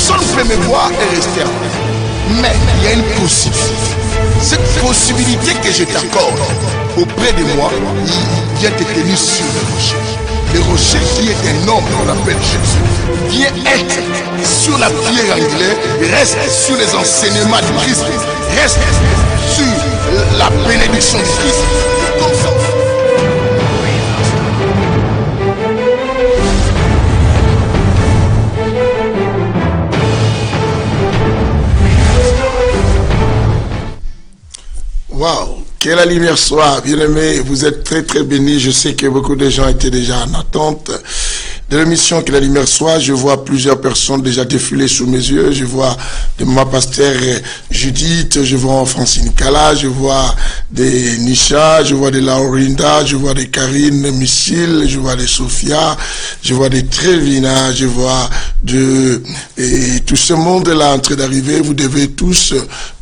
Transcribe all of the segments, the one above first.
personne ne peut me voir et rester en paix. Mais il y a une possibilité. Cette possibilité que je t'accorde auprès de moi, il vient te tenir sur le rocher. Le rocher qui est un homme qu'on appelle Jésus. Vient être sur la pierre angulaire, reste sur les enseignements du Christ, reste sur la bénédiction du Christ. Comme ça. Waouh, que la lumière soit, bien-aimés, vous êtes très très bénis. Je sais que beaucoup de gens étaient déjà en attente de l'émission Que la lumière soit. Je vois plusieurs personnes déjà défiler sous mes yeux. Je vois de ma pasteur Judith, je vois Francine Kala, je vois des Nisha, je vois de Laurinda, je vois de Karine Michil, je vois de Sophia, je vois de Trevina, je vois de... Et tout ce monde-là en train d'arriver, vous devez tous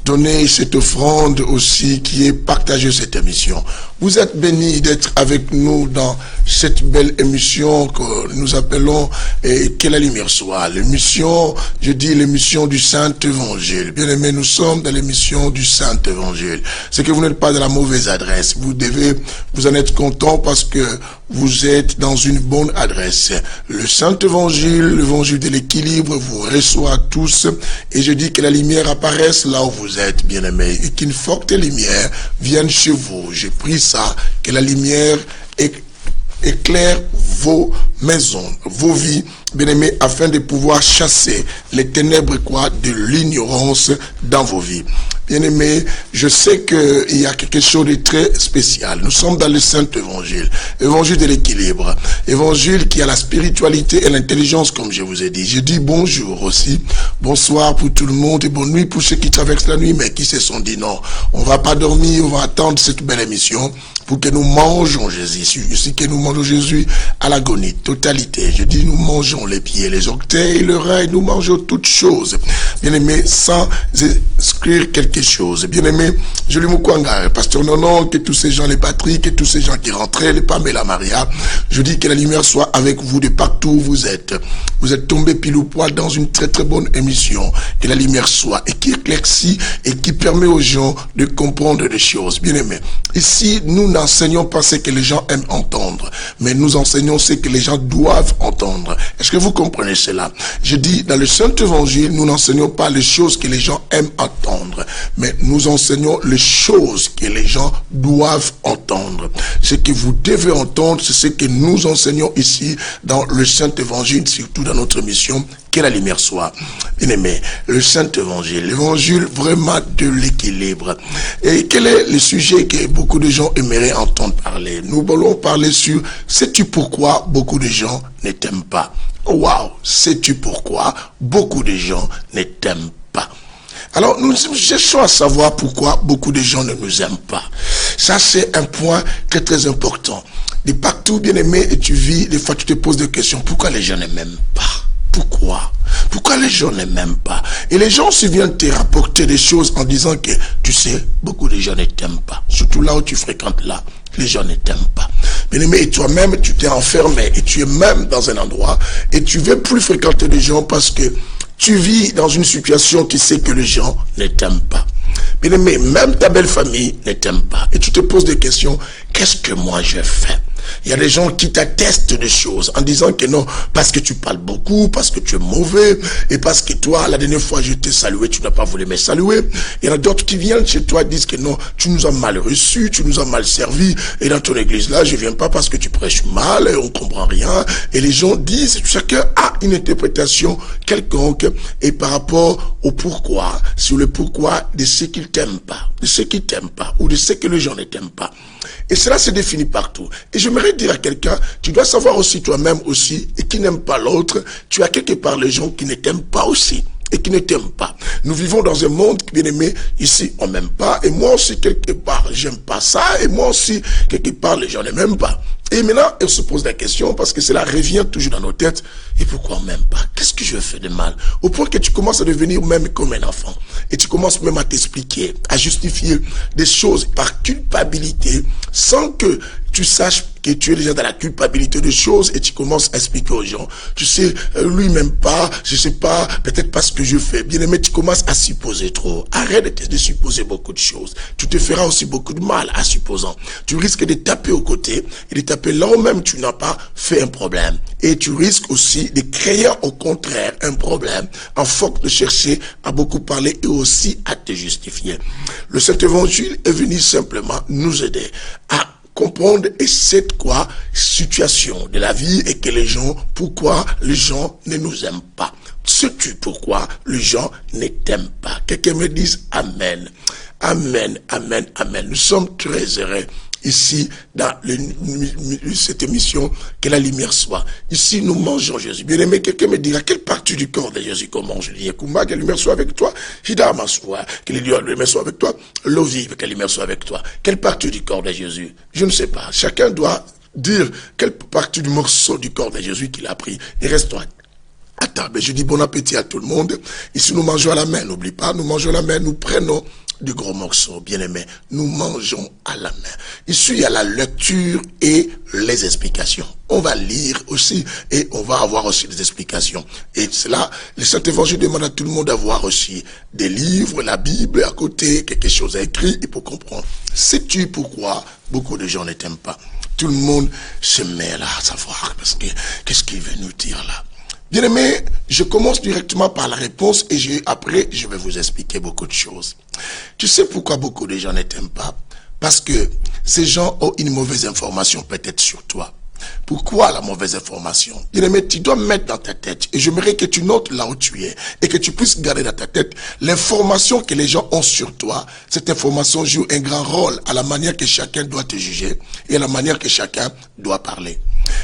donner cette offrande aussi qui est partagée cette émission. Vous êtes bénis d'être avec nous dans cette belle émission que nous appelons Que la lumière soit. L'émission, je dis l'émission du Saint-Évangile. Bien aimé, nous sommes dans l'émission du Saint-Évangile. C'est que vous n'êtes pas dans la mauvaise adresse. Vous devez vous en être content parce que vous êtes dans une bonne adresse. Le Saint-Évangile, l'évangile de l'équilibre, vous reçoit tous. Et je dis que la lumière apparaisse là où vous êtes, bien-aimés, et qu'une forte lumière vienne chez vous. J'ai pris ça, que la lumière éclaire vos maisons, vos vies, bien-aimés, afin de pouvoir chasser les ténèbres de l'ignorance dans vos vies. Bien-aimés, je sais qu'il y a quelque chose de très spécial. Nous sommes dans le Saint-Évangile, évangile de l'équilibre, évangile qui a la spiritualité et l'intelligence, comme je vous ai dit. Je dis bonjour aussi, bonsoir pour tout le monde et bonne nuit pour ceux qui traversent la nuit, mais qui se sont dit non, on va pas dormir, on va attendre cette belle émission pour que nous mangeons Jésus, ici que nous mangeons Jésus à l'agonie, totalité. Je dis nous mangeons les pieds, les orteils, le rein, nous mangeons toutes choses. Bien-aimés, sans exclure quelque chose. Bien-aimé, Julie Mukwanga, pasteur Nonon, que tous ces gens, les Patrick, que tous ces gens qui rentraient, les Pamela Maria, je dis que la lumière soit avec vous de partout où vous êtes. Vous êtes tombés pile ou poil dans une très très bonne émission. Que la lumière soit et qui éclaircit et qui permet aux gens de comprendre des choses. Bien-aimé, ici, nous n'enseignons pas ce que les gens aiment entendre, mais nous enseignons ce que les gens doivent entendre. Est-ce que vous comprenez cela? Je dis, dans le Saint-Évangile, nous n'enseignons pas les choses que les gens aiment entendre, mais nous enseignons les choses que les gens doivent entendre. Ce que vous devez entendre, c'est ce que nous enseignons ici dans le Saint-Évangile, surtout dans notre mission, que la lumière soit. Bien-aimé, le Saint-Évangile, l'évangile vraiment de l'équilibre. Et quel est le sujet que beaucoup de gens aimeraient entendre parler? Nous voulons parler sur, sais-tu pourquoi beaucoup de gens ne t'aiment pas? Waouh, sais-tu pourquoi beaucoup de gens ne t'aiment pas? Alors, nous cherchons à savoir pourquoi beaucoup de gens ne nous aiment pas. Ça, c'est un point très, très important. De partout, bien-aimé, et tu vis, des fois, tu te poses des questions. Pourquoi les gens ne m'aiment pas? Pourquoi? Pourquoi les gens ne m'aiment pas? Et les gens se viennent te rapporter des choses en disant que, tu sais, beaucoup de gens ne t'aiment pas. Surtout là où tu fréquentes là, les gens ne t'aiment pas. Bien-aimé, et toi-même, tu t'es enfermé et tu es même dans un endroit et tu veux plus fréquenter des gens parce que tu vis dans une situation qui sait que les gens ne t'aiment pas. Bien-aimé, même ta belle famille ne t'aime pas. Et tu te poses des questions, qu'est-ce que moi je fais? Il y a des gens qui t'attestent des choses en disant que non, parce que tu parles beaucoup, parce que tu es mauvais, et parce que toi, la dernière fois, je t'ai salué, tu n'as pas voulu me saluer. Il y en a d'autres qui viennent chez toi et disent que non, tu nous as mal reçus, tu nous as mal servi, et dans ton église là, je viens pas parce que tu prêches mal, et on comprend rien. Et les gens disent, chacun a une interprétation quelconque, et par rapport au pourquoi, sur le pourquoi de ce qu'ils t'aiment pas, de ce qu'ils t'aiment pas, ou de ce que les gens ne t'aiment pas. Et cela se définit partout. Et j'aimerais dire à quelqu'un, tu dois savoir aussi toi-même aussi, et qui n'aime pas l'autre, tu as quelque part les gens qui ne t'aiment pas aussi, et qui ne t'aiment pas. Nous vivons dans un monde, bien aimé, ici on m'aime pas, et moi aussi quelque part, j'aime pas ça, et moi aussi, quelque part, les gens ne m'aiment pas. Et maintenant, on se pose la question, parce que cela revient toujours dans nos têtes, et pourquoi on m'aime pas? Qu'est-ce que je fais de mal? Au point que tu commences à devenir même comme un enfant, et tu commences même à t'expliquer, à justifier des choses par culpabilité, sans que tu saches que tu es déjà dans la culpabilité de choses et tu commences à expliquer aux gens. Tu sais, lui m'aime pas, je sais pas, peut-être pas ce que je fais. Bien aimé, tu commences à supposer trop. Arrête de supposer beaucoup de choses. Tu te feras aussi beaucoup de mal en supposant. Tu risques de taper aux côtés et de taper là où même tu n'as pas fait un problème. Et tu risques aussi de créer au contraire un problème en force de chercher à beaucoup parler et aussi à te justifier. Le Saint-Évangile est venu simplement nous aider à comprendre et c'est quoi situation de la vie et que les gens, pourquoi les gens ne nous aiment pas. Sais-tu pourquoi les gens ne t'aiment pas? Quelqu'un me dise Amen. Amen, amen, amen. Nous sommes très heureux ici dans cette émission que la lumière soit. Ici nous mangeons Jésus. Bien aimé, quelqu'un me dira quelle partie du corps de Jésus qu'on mange. Je dis Kumba, que la lumière soit avec toi. Hidama soit, que la lumière soit avec toi. L'eau vive, que la lumière soit avec toi. Quelle partie du corps de Jésus? Je ne sais pas. Chacun doit dire quelle partie du morceau du corps de Jésus qu'il a pris. Et reste-toi à table. Je dis bon appétit à tout le monde. Ici nous mangeons à la main. N'oublie pas, nous mangeons à la main. Nous prenons du gros morceau, bien aimé, nous mangeons à la main. Ici, il y a la lecture et les explications. On va lire aussi et on va avoir aussi des explications. Et cela, le Saint-Évangile demande à tout le monde d'avoir aussi des livres, la Bible à côté, quelque chose à écrire et pour comprendre. Sais-tu pourquoi beaucoup de gens ne t'aiment pas? Tout le monde se met là à savoir parce que qu'est-ce qu'il veut nous dire là? Bien aimé, je commence directement par la réponse et après, je vais vous expliquer beaucoup de choses. Tu sais pourquoi beaucoup de gens ne t'aiment pas? Parce que ces gens ont une mauvaise information peut-être sur toi. Pourquoi la mauvaise information? Bien aimé, tu dois mettre dans ta tête, et j'aimerais que tu notes là où tu es, et que tu puisses garder dans ta tête l'information que les gens ont sur toi. Cette information joue un grand rôle à la manière que chacun doit te juger, et à la manière que chacun doit parler.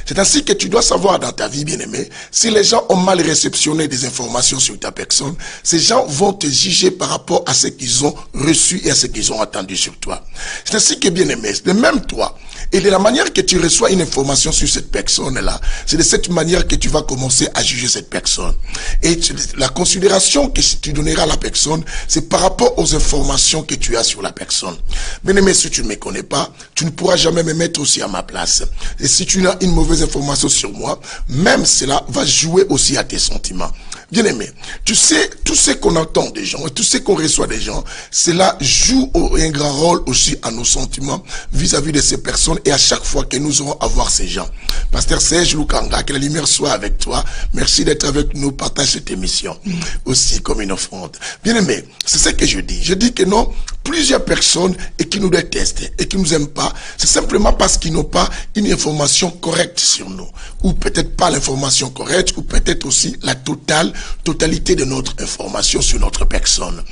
C'est ainsi que tu dois savoir dans ta vie, bien-aimé, si les gens ont mal réceptionné des informations sur ta personne, ces gens vont te juger par rapport à ce qu'ils ont reçu et à ce qu'ils ont entendu sur toi. C'est ainsi que, bien-aimé, de même toi, et de la manière que tu reçois une information sur cette personne-là, c'est de cette manière que tu vas commencer à juger cette personne. Et la considération que tu donneras à la personne, c'est par rapport aux informations que tu as sur la personne. Bien-aimé, si tu ne me connais pas, tu ne pourras jamais me mettre aussi à ma place. Et si tu as une mauvaise information sur moi, même cela va jouer aussi à tes sentiments. Bien-aimé, tu sais, tout ce qu'on entend des gens, et tout ce qu'on reçoit des gens, cela joue un grand rôle aussi à nos sentiments vis-à-vis de ces personnes et à chaque fois que nous aurons à voir ces gens. Pasteur Serge Lukanga, que la lumière soit avec toi. Merci d'être avec nous, partage cette émission aussi comme une offrande. Bien-aimé, c'est ce que je dis. Je dis que non, plusieurs personnes et qui nous détestent et qui nous aiment pas, c'est simplement parce qu'ils n'ont pas une information correcte sur nous. Ou peut-être pas l'information correcte, ou peut-être aussi la totalité de notre information sur notre personne.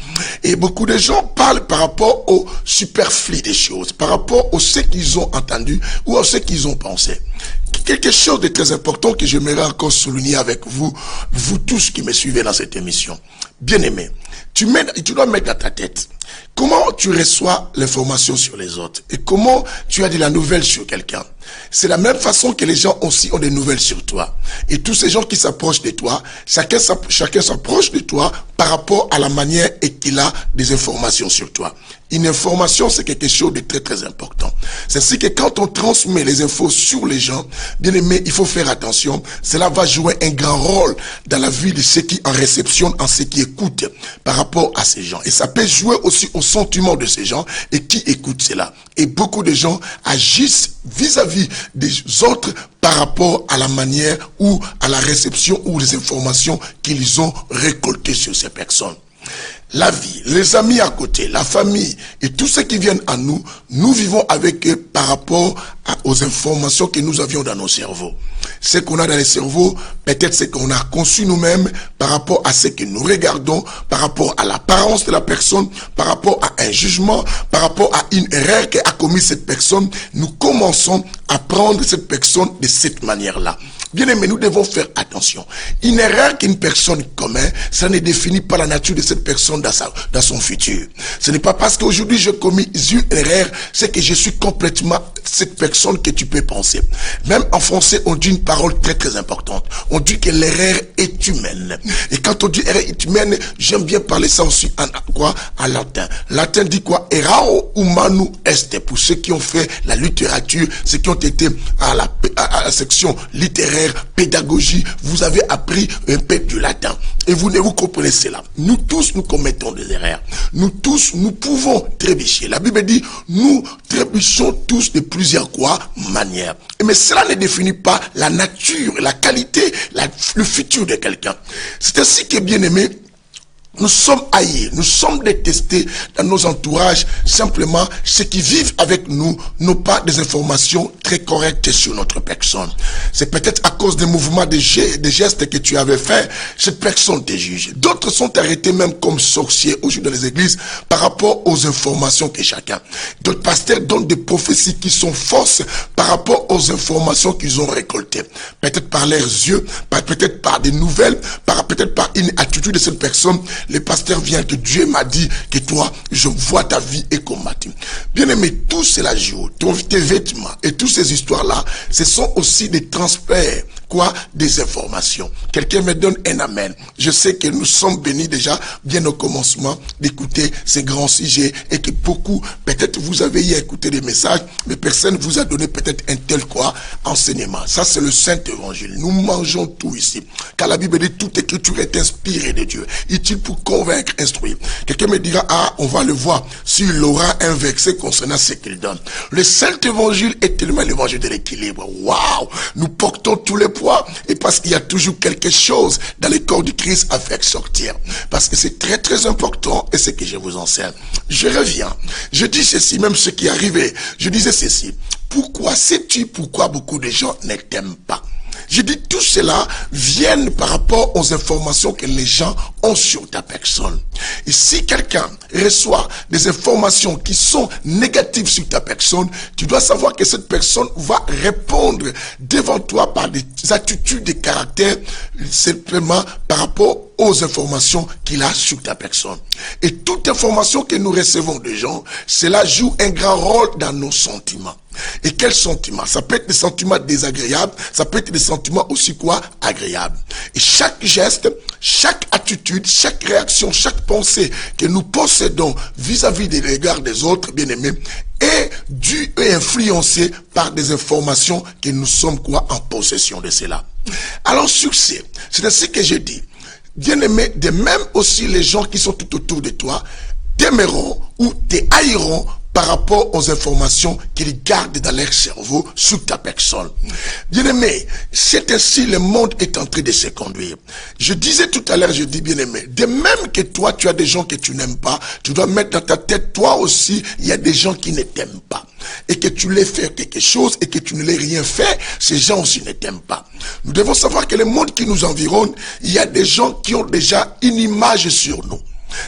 Et beaucoup de gens parlent par rapport au superflu des choses, par rapport à ce qu'ils ont entendu ou à ce qu'ils ont pensé. Quelque chose de très important que j'aimerais encore souligner avec vous, vous tous qui me suivez dans cette émission. Bien-aimé, tu dois mettre dans ta tête comment tu reçois l'information sur les autres et comment tu as de la nouvelle sur quelqu'un. C'est la même façon que les gens aussi ont des nouvelles sur toi. Et tous ces gens qui s'approchent de toi, chacun s'approche de toi par rapport à la manière et qu'il a des informations sur toi. Une information, c'est quelque chose de très très important. C'est ainsi que quand on transmet les infos sur les gens, bien aimé, il faut faire attention. Cela va jouer un grand rôle dans la vie de ceux qui en réceptionnent, en ceux qui écoutent par rapport à ces gens. Et ça peut jouer aussi au sentiment de ces gens et qui écoutent cela. Et beaucoup de gens agissent vis-à-vis des autres par rapport à la manière ou à la réception ou les informations qu'ils ont récoltées sur ces personnes. La vie, les amis à côté, la famille et tous ceux qui viennent à nous, nous vivons avec eux par rapport aux informations que nous avions dans nos cerveaux. Ce qu'on a dans les cerveaux, peut-être ce qu'on a conçu nous-mêmes par rapport à ce que nous regardons, par rapport à l'apparence de la personne, par rapport à un jugement, par rapport à une erreur qu'a commis cette personne, nous commençons à prendre cette personne de cette manière-là. Bien aimé, nous devons faire attention. Une erreur qu'une personne commet, ça ne définit pas la nature de cette personne dans son futur. Ce n'est pas parce qu'aujourd'hui je commis une erreur, c'est que je suis complètement cette personne que tu peux penser. Même en français, on dit une parole très très importante. On dit que l'erreur est humaine. Et quand on dit erreur est humaine, j'aime bien parler ça aussi en latin. Latin dit quoi? Errao humanu est. Pour ceux qui ont fait la littérature, ceux qui ont été à la section littéraire, pédagogie, vous avez appris un peu du latin. Et vous comprenez cela. Nous tous, nous commettons des erreurs. Nous tous, nous pouvons trébucher. La Bible dit, nous trébuchons tous de plusieurs manières. Mais cela ne définit pas la nature, la qualité, le futur de quelqu'un. C'est ainsi que, bien aimé, nous sommes haïs, nous sommes détestés dans nos entourages, simplement ceux qui vivent avec nous n'ont pas des informations très correctes sur notre personne. C'est peut-être à cause des mouvements, des gestes que tu avais fait, cette personne te juge. D'autres sont arrêtés même comme sorciers aujourd'hui dans les églises par rapport aux informations que chacun. D'autres pasteurs donnent des prophéties qui sont fausses par rapport aux informations qu'ils ont récoltées. Peut-être par leurs yeux, peut-être par des nouvelles, peut-être par une attitude de cette personne. Le pasteur vient que Dieu m'a dit que toi, je vois ta vie est combattue. Bien aimé, tout cela joue, tes vêtements et toutes ces histoires-là, ce sont aussi des transferts, des informations. Quelqu'un me donne un amen. Je sais que nous sommes bénis déjà, bien au commencement, d'écouter ces grands sujets et que beaucoup, peut-être vous avez eu à écouter des messages, mais personne vous a donné peut-être un tel enseignement. Ça, c'est le Saint-Évangile. Nous mangeons tout ici. Car la Bible dit toute écriture est inspirée de Dieu. Utile pour convaincre, instruire. Quelqu'un me dira, on va le voir s'il aura un verset concernant ce qu'il donne. Le Saint-Évangile est tellement l'évangile de l'équilibre. Waouh! Nous portons tous les poids et parce qu'il y a toujours quelque chose dans le corps du Christ à faire sortir. Parce que c'est très très important et c'est que je vous enseigne. Je reviens. Je dis ceci, même ce qui est arrivé. Je disais ceci. Pourquoi sais-tu pourquoi beaucoup de gens ne t'aiment pas? Je dis tout cela vient par rapport aux informations que les gens ont sur ta personne. Et si quelqu'un reçoit des informations qui sont négatives sur ta personne, tu dois savoir que cette personne va répondre devant toi par des attitudes de caractère simplement par rapport aux informations qu'il a sur ta personne. Et toute information que nous recevons des gens, cela joue un grand rôle dans nos sentiments. Et quels sentiments? Ça peut être des sentiments désagréables, ça peut être des sentiments aussi agréables. Et chaque geste, chaque attitude, chaque réaction, chaque pensée que nous possédons vis-à-vis des regards des autres, bien aimés, est due et influencée par des informations que nous sommes en possession de cela. Alors sur ce, c'est ainsi que je dis, bien aimé, de même aussi les gens qui sont tout autour de toi t'aimeront ou te haïront par rapport aux informations qu'ils gardent dans leur cerveau sur ta personne. Bien aimé, c'est ainsi le monde est en train de se conduire. Je disais tout à l'heure, je dis bien aimé, de même que toi tu as des gens que tu n'aimes pas, tu dois mettre dans ta tête, toi aussi, il y a des gens qui ne t'aiment pas. Et que tu les fais quelque chose et que tu ne les rien fait, ces gens aussi ne t'aiment pas. Nous devons savoir que le monde qui nous environne, il y a des gens qui ont déjà une image sur nous.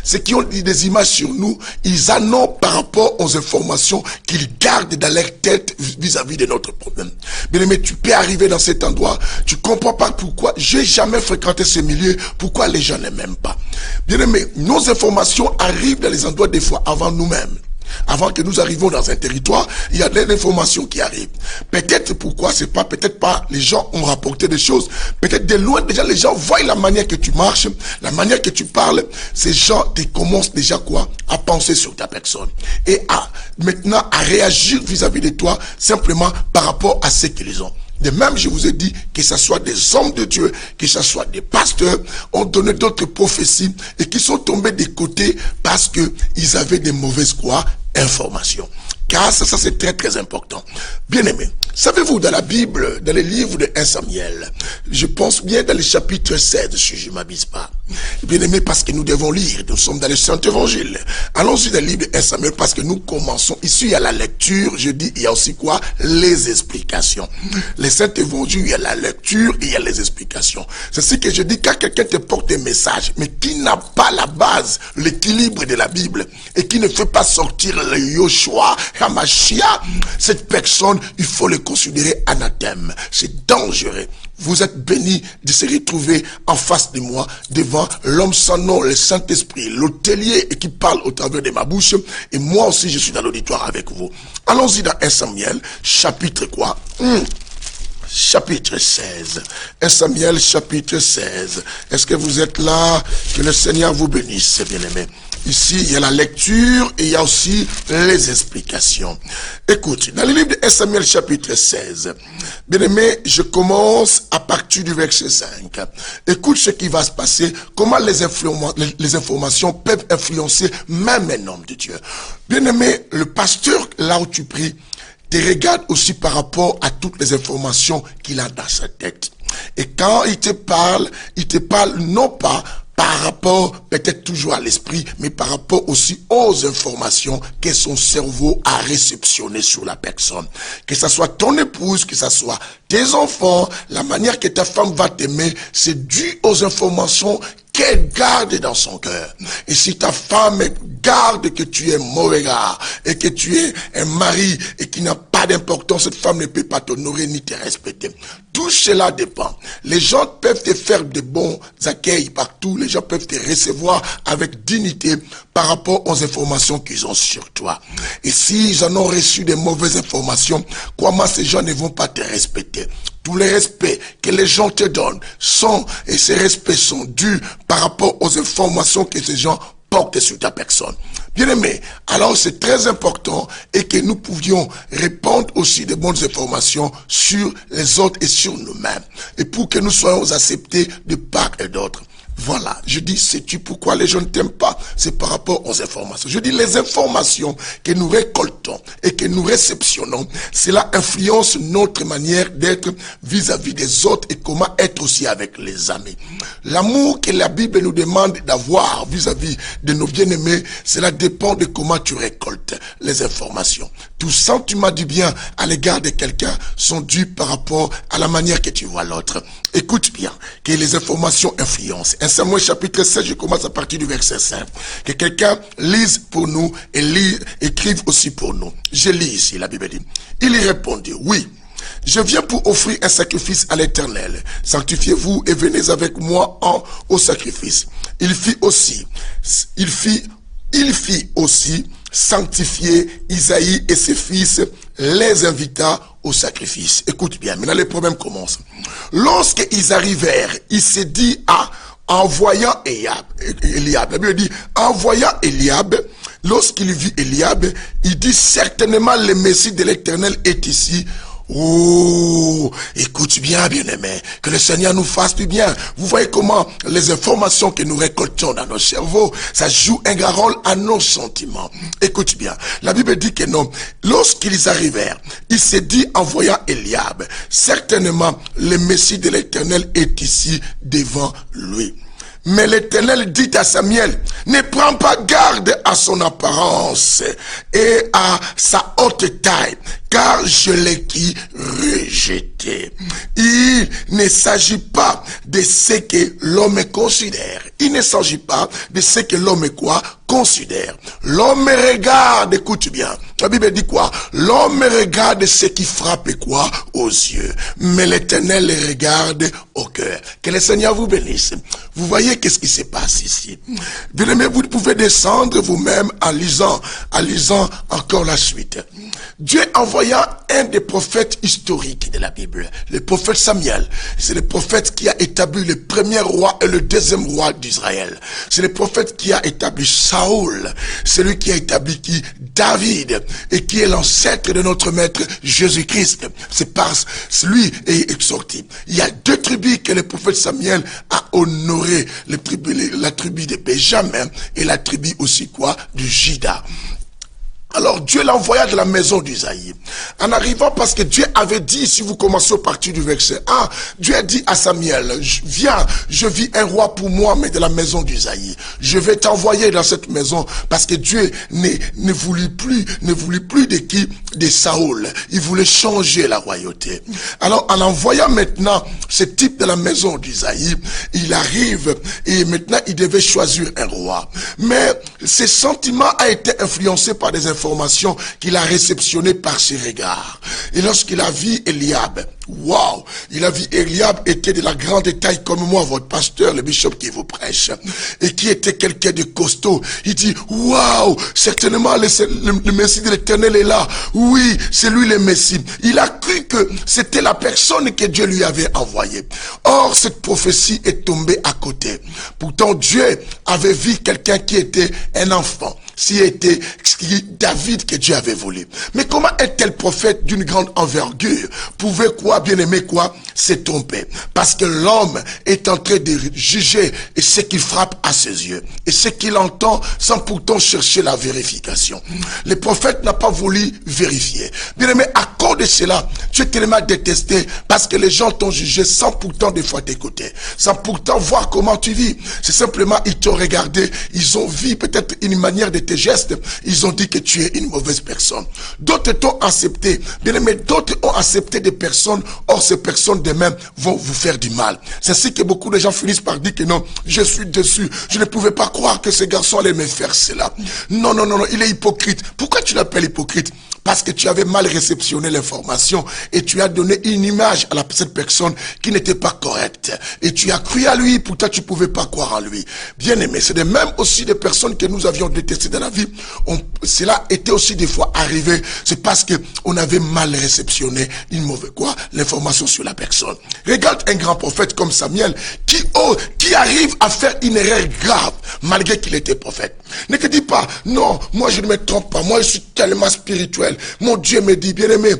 Ceux qui ont des images sur nous, ils en ont par rapport aux informations qu'ils gardent dans leur tête vis-à-vis de notre problème. Bien aimé, tu peux arriver dans cet endroit, tu comprends pas pourquoi, j'ai jamais fréquenté ce milieu, pourquoi les gens ne m'aiment pas. Bien aimé, nos informations arrivent dans les endroits des fois avant nous-mêmes. Avant que nous arrivions dans un territoire, il y a des informations qui arrivent. Peut-être pourquoi, c'est pas, peut-être pas, les gens ont rapporté des choses. Peut-être de loin, déjà, les gens voient la manière que tu marches, la manière que tu parles. Ces gens commencent déjà à penser sur ta personne. Et maintenant, à réagir vis-à-vis de toi, simplement par rapport à ce qu'ils ont. De même, je vous ai dit que ce soit des hommes de Dieu, que ce soit des pasteurs, ont donné d'autres prophéties et qui sont tombés des côtés parce qu'ils avaient des mauvaises informations. Car ça c'est très très important. Bien aimé, savez-vous dans la Bible, dans les livres de 1 Samuel, je pense bien dans le chapitre 16, si je ne m'abuse pas. Bien aimé, parce que nous devons lire, nous sommes dans le Saint-Évangile. Allons-y dans le livre de 1 Samuel parce que nous commençons. Ici il y a la lecture, je dis, il y a aussi les explications. Le Saint-Évangile, il y a la lecture et il y a les explications. C'est ce que je dis, quand quelqu'un te porte un message, mais qui n'a pas la base, l'équilibre de la Bible, et qui ne fait pas sortir le Yoshua, Hamashia, cette personne, il faut le considérer anathème. C'est dangereux. vous êtes bénis de se retrouver en face de moi, devant l'homme sans nom, le Saint-Esprit, l'hôtelier qui parle au travers de ma bouche. Et moi aussi, je suis dans l'auditoire avec vous. Allons-y dans 1 Samuel, chapitre quoi? Chapitre 16. 1 Samuel, chapitre 16. Est-ce que vous êtes là? Que le Seigneur vous bénisse, bien-aimés. Ici, il y a la lecture et il y a aussi les explications. Écoute, dans le livre de 1 Samuel chapitre 16, bien-aimé, je commence à partir du verset 5. Écoute ce qui va se passer, comment les informations peuvent influencer même un homme de Dieu. Bien-aimé, le pasteur, là où tu pries, te regarde aussi par rapport à toutes les informations qu'il a dans sa tête. Et quand il te parle non pas par rapport peut-être toujours à l'esprit, mais par rapport aussi aux informations que son cerveau a réceptionnées sur la personne. Que ça soit ton épouse, que ça soit tes enfants, la manière que ta femme va t'aimer, c'est dû aux informations qu'elle garde dans son cœur. Et si ta femme garde que tu es mauvais gars, et que tu es un mari, et qui n'a pas d'importance, cette femme ne peut pas t'honorer ni te respecter. Tout cela dépend. Les gens peuvent te faire de bons accueils partout, les gens peuvent te recevoir avec dignité par rapport aux informations qu'ils ont sur toi. Et s'ils en ont reçu des mauvaises informations, crois-moi, ces gens ne vont pas te respecter. Tous les respects que les gens te donnent et ces respects sont dus par rapport aux informations que ces gens portent sur ta personne. Bien aimé, alors c'est très important et que nous pouvions répandre aussi de bonnes informations sur les autres et sur nous-mêmes. Et pour que nous soyons acceptés de part et d'autre. Voilà, je dis, sais-tu pourquoi les gens ne t'aiment pas? C'est par rapport aux informations. Je dis, les informations que nous récoltons et que nous réceptionnons, cela influence notre manière d'être vis-à-vis des autres et comment être aussi avec les amis. L'amour que la Bible nous demande d'avoir vis-à-vis de nos bien-aimés, cela dépend de comment tu récoltes les informations. Tout sentiment du bien à l'égard de quelqu'un sont dus par rapport à la manière que tu vois l'autre. Écoute bien, que les informations influencent. 1 Samuel chapitre 16, je commence à partir du verset 5. Que quelqu'un lise pour nous et écrive aussi pour nous. Je lis ici, la Bible dit. Il y répondit, oui, je viens pour offrir un sacrifice à l'Éternel. Sanctifiez-vous et venez avec moi au sacrifice. Il fit aussi sanctifier Isaïe et ses fils, les invita au sacrifice. Écoute bien, maintenant les problèmes commencent. Lorsqu'ils arrivèrent, il s'est dit en voyant Eliab, la Bible dit, en voyant Eliab, lorsqu'il vit Eliab, il dit certainement le Messie de l'Éternel est ici. Oh, écoute bien, bien-aimé, que le Seigneur nous fasse du bien. Vous voyez comment les informations que nous récoltons dans nos cerveaux, ça joue un grand rôle à nos sentiments. Écoute bien, la Bible dit que non, lorsqu'ils arrivèrent, il s'est dit en voyant Eliab, certainement le Messie de l'Éternel est ici devant lui. Mais l'Éternel dit à Samuel, ne prends pas garde à son apparence et à sa haute taille, car je l'ai rejeté. Il ne s'agit pas de ce que l'homme considère. Il ne s'agit pas de ce que l'homme considère. L'homme regarde, écoute bien. La Bible dit quoi? L'homme regarde ce qui frappe aux yeux. Mais l'Éternel les regarde au cœur. Que le Seigneur vous bénisse. Vous voyez qu'est-ce qui se passe ici. Bien aimé, vous pouvez descendre vous-même en lisant encore la suite. Dieu envoya un des prophètes historiques de la Bible, le prophète Samuel. C'est le prophète qui a établi le premier roi et le deuxième roi d'Israël. C'est le prophète qui a établi Saoul. C'est lui qui a établi David, et qui est l'ancêtre de notre maître Jésus-Christ. C'est parce que lui est sorti. Il y a deux tribus que le prophète Samuel a honoré, la tribu de Benjamin et la tribu aussi de Juda. Alors Dieu l'envoya de la maison d'Isaïe. En arrivant, parce que Dieu avait dit, si vous commencez au partir du verset 1, Dieu a dit à Samuel, viens, je vis un roi pour moi, mais de la maison d'Isaïe. Je vais t'envoyer dans cette maison, parce que Dieu ne voulut plus de qui? De Saoul. Il voulait changer la royauté. Alors, en envoyant maintenant ce type de la maison d'Isaïe, il arrive, et maintenant il devait choisir un roi. Mais ses sentiments a été influencé par des informations qu'il a réceptionnées par ses regards. Et lorsqu'il a vu Eliab, Waouh! Il a vu Eliab était de la grande taille comme moi, votre pasteur, le bishop qui vous prêche, et qui était quelqu'un de costaud. Il dit, waouh! Certainement le Messie de l'Éternel est là. Oui, c'est lui le Messie. Il a cru que c'était la personne que Dieu lui avait envoyée. Or, cette prophétie est tombée à côté. Pourtant, Dieu avait vu quelqu'un qui était un enfant. Si était David que Dieu avait voulu. Mais comment un tel prophète d'une grande envergure pouvait quoi, bien aimé quoi, se tromper? Parce que l'homme est en train de juger et ce qui frappe à ses yeux et ce qu'il entend sans pourtant chercher la vérification. Le prophète n'a pas voulu vérifier. Bien aimé, à cause de cela, tu es tellement détesté parce que les gens t'ont jugé sans pourtant des fois t'écouter, sans pourtant voir comment tu vis. C'est simplement, ils t'ont regardé, ils ont vu peut-être une manière de tes gestes, ils ont dit que tu es une mauvaise personne. D'autres t'ont accepté, bien aimé, d'autres ont accepté des personnes, or ces personnes de même vont vous faire du mal. C'est ainsi que beaucoup de gens finissent par dire que non, je suis déçu, je ne pouvais pas croire que ce garçon allait me faire cela. Non, non, non, non, il est hypocrite. Pourquoi tu l'appelles hypocrite? Parce que tu avais mal réceptionné l'information et tu as donné une image à cette personne qui n'était pas correcte. Et tu as cru à lui, pourtant tu ne pouvais pas croire en lui. Bien aimé, c'est de même aussi des personnes que nous avions détestées dans la vie. Cela était aussi des fois arrivé. C'est parce que on avait mal réceptionné une mauvaise l'information sur la personne. Regarde un grand prophète comme Samuel qui arrive à faire une erreur grave malgré qu'il était prophète. Ne te dis pas, non, moi je ne me trompe pas, moi je suis tellement spirituel. Mon Dieu me dit, bien aimé,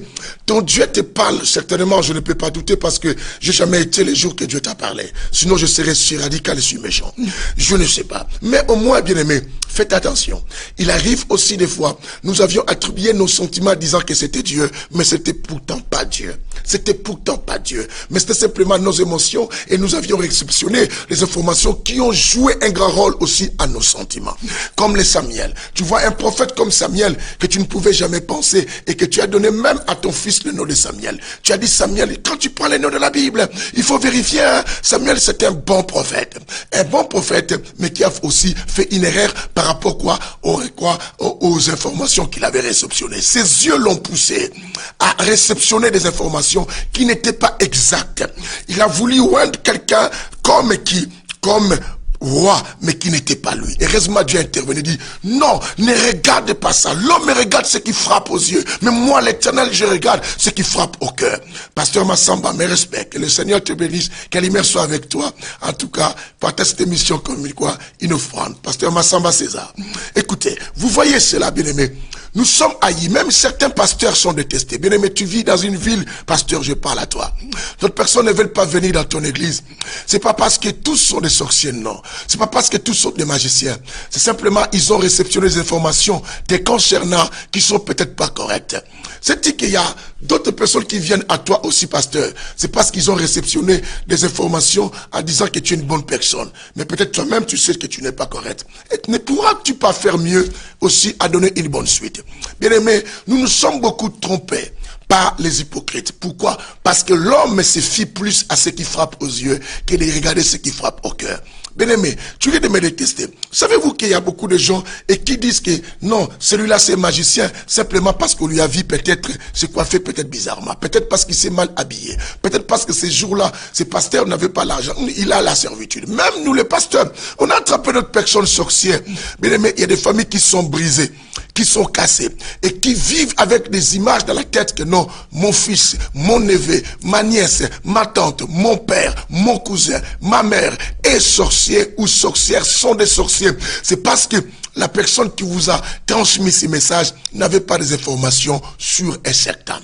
ton Dieu te parle, certainement, je ne peux pas douter parce que j'ai jamais été les jours que Dieu t'a parlé. Sinon, je serais si radical et si méchant. Je ne sais pas. Mais au moins, bien aimé, faites attention. Il arrive aussi des fois, nous avions attribué nos sentiments disant que c'était Dieu, mais c'était pourtant pas Dieu. C'était pourtant pas Dieu. Mais c'était simplement nos émotions et nous avions réceptionné les informations qui ont joué un grand rôle aussi à nos sentiments. Comme les Samuel. Tu vois un prophète comme Samuel que tu ne pouvais jamais penser et que tu as donné même à ton fils le nom de Samuel. Tu as dit Samuel, quand tu prends les noms de la Bible, il faut vérifier. Hein? Samuel, c'est un bon prophète. Un bon prophète, mais qui a aussi fait une erreur par rapport aux informations qu'il avait réceptionnées. Ses yeux l'ont poussé à réceptionner des informations qui n'étaient pas exactes. Il a voulu oindre quelqu'un comme roi, mais qui n'était pas lui. Heureusement, Dieu a intervenu et dit, non, ne regarde pas ça. L'homme regarde ce qui frappe aux yeux. Mais moi, l'Éternel, je regarde ce qui frappe au cœur. Pasteur Massamba, mes respects. Que le Seigneur te bénisse. Que l'image soit avec toi. En tout cas, partage cette émission comme une offrande. Pasteur Massamba César. Écoutez, vous voyez cela, bien-aimé. Nous sommes haïs. Même certains pasteurs sont détestés. Bien-aimé, tu vis dans une ville, pasteur, je parle à toi. D'autres personnes ne veulent pas venir dans ton église. C'est pas parce que tous sont des sorciers, non. C'est pas parce que tous sont des magiciens. C'est simplement, ils ont réceptionné des informations des concernants qui sont peut-être pas correctes. C'est-à-dire qu'il y a d'autres personnes qui viennent à toi aussi, pasteur. C'est parce qu'ils ont réceptionné des informations en disant que tu es une bonne personne. Mais peut-être toi-même, tu sais que tu n'es pas correct. Et ne pourras-tu pas faire mieux aussi à donner une bonne suite? Bien aimé, nous nous sommes beaucoup trompés par les hypocrites. Pourquoi? Parce que l'homme se fie plus à ce qui frappe aux yeux que de regarder ce qui frappe au cœur. Bien-aimé, tu viens de me détester. Savez-vous qu'il y a beaucoup de gens et qui disent que non, celui-là c'est magicien simplement parce qu'on lui a vu peut-être se coiffer peut-être bizarrement, peut-être parce qu'il s'est mal habillé, peut-être parce que ces jours-là, ces pasteurs n'avaient pas l'argent, il a la servitude. Même nous les pasteurs, on a attrapé notre personne sorcière. Bien-aimé, il y a des familles qui sont brisées, qui sont cassées et qui vivent avec des images dans la tête que non, mon fils, mon neveu, ma nièce, ma tante, mon père, mon cousin, ma mère est sorcier ou sorcières sont des sorciers. C'est parce que la personne qui vous a transmis ces messages n'avait pas des informations sûres et certaines.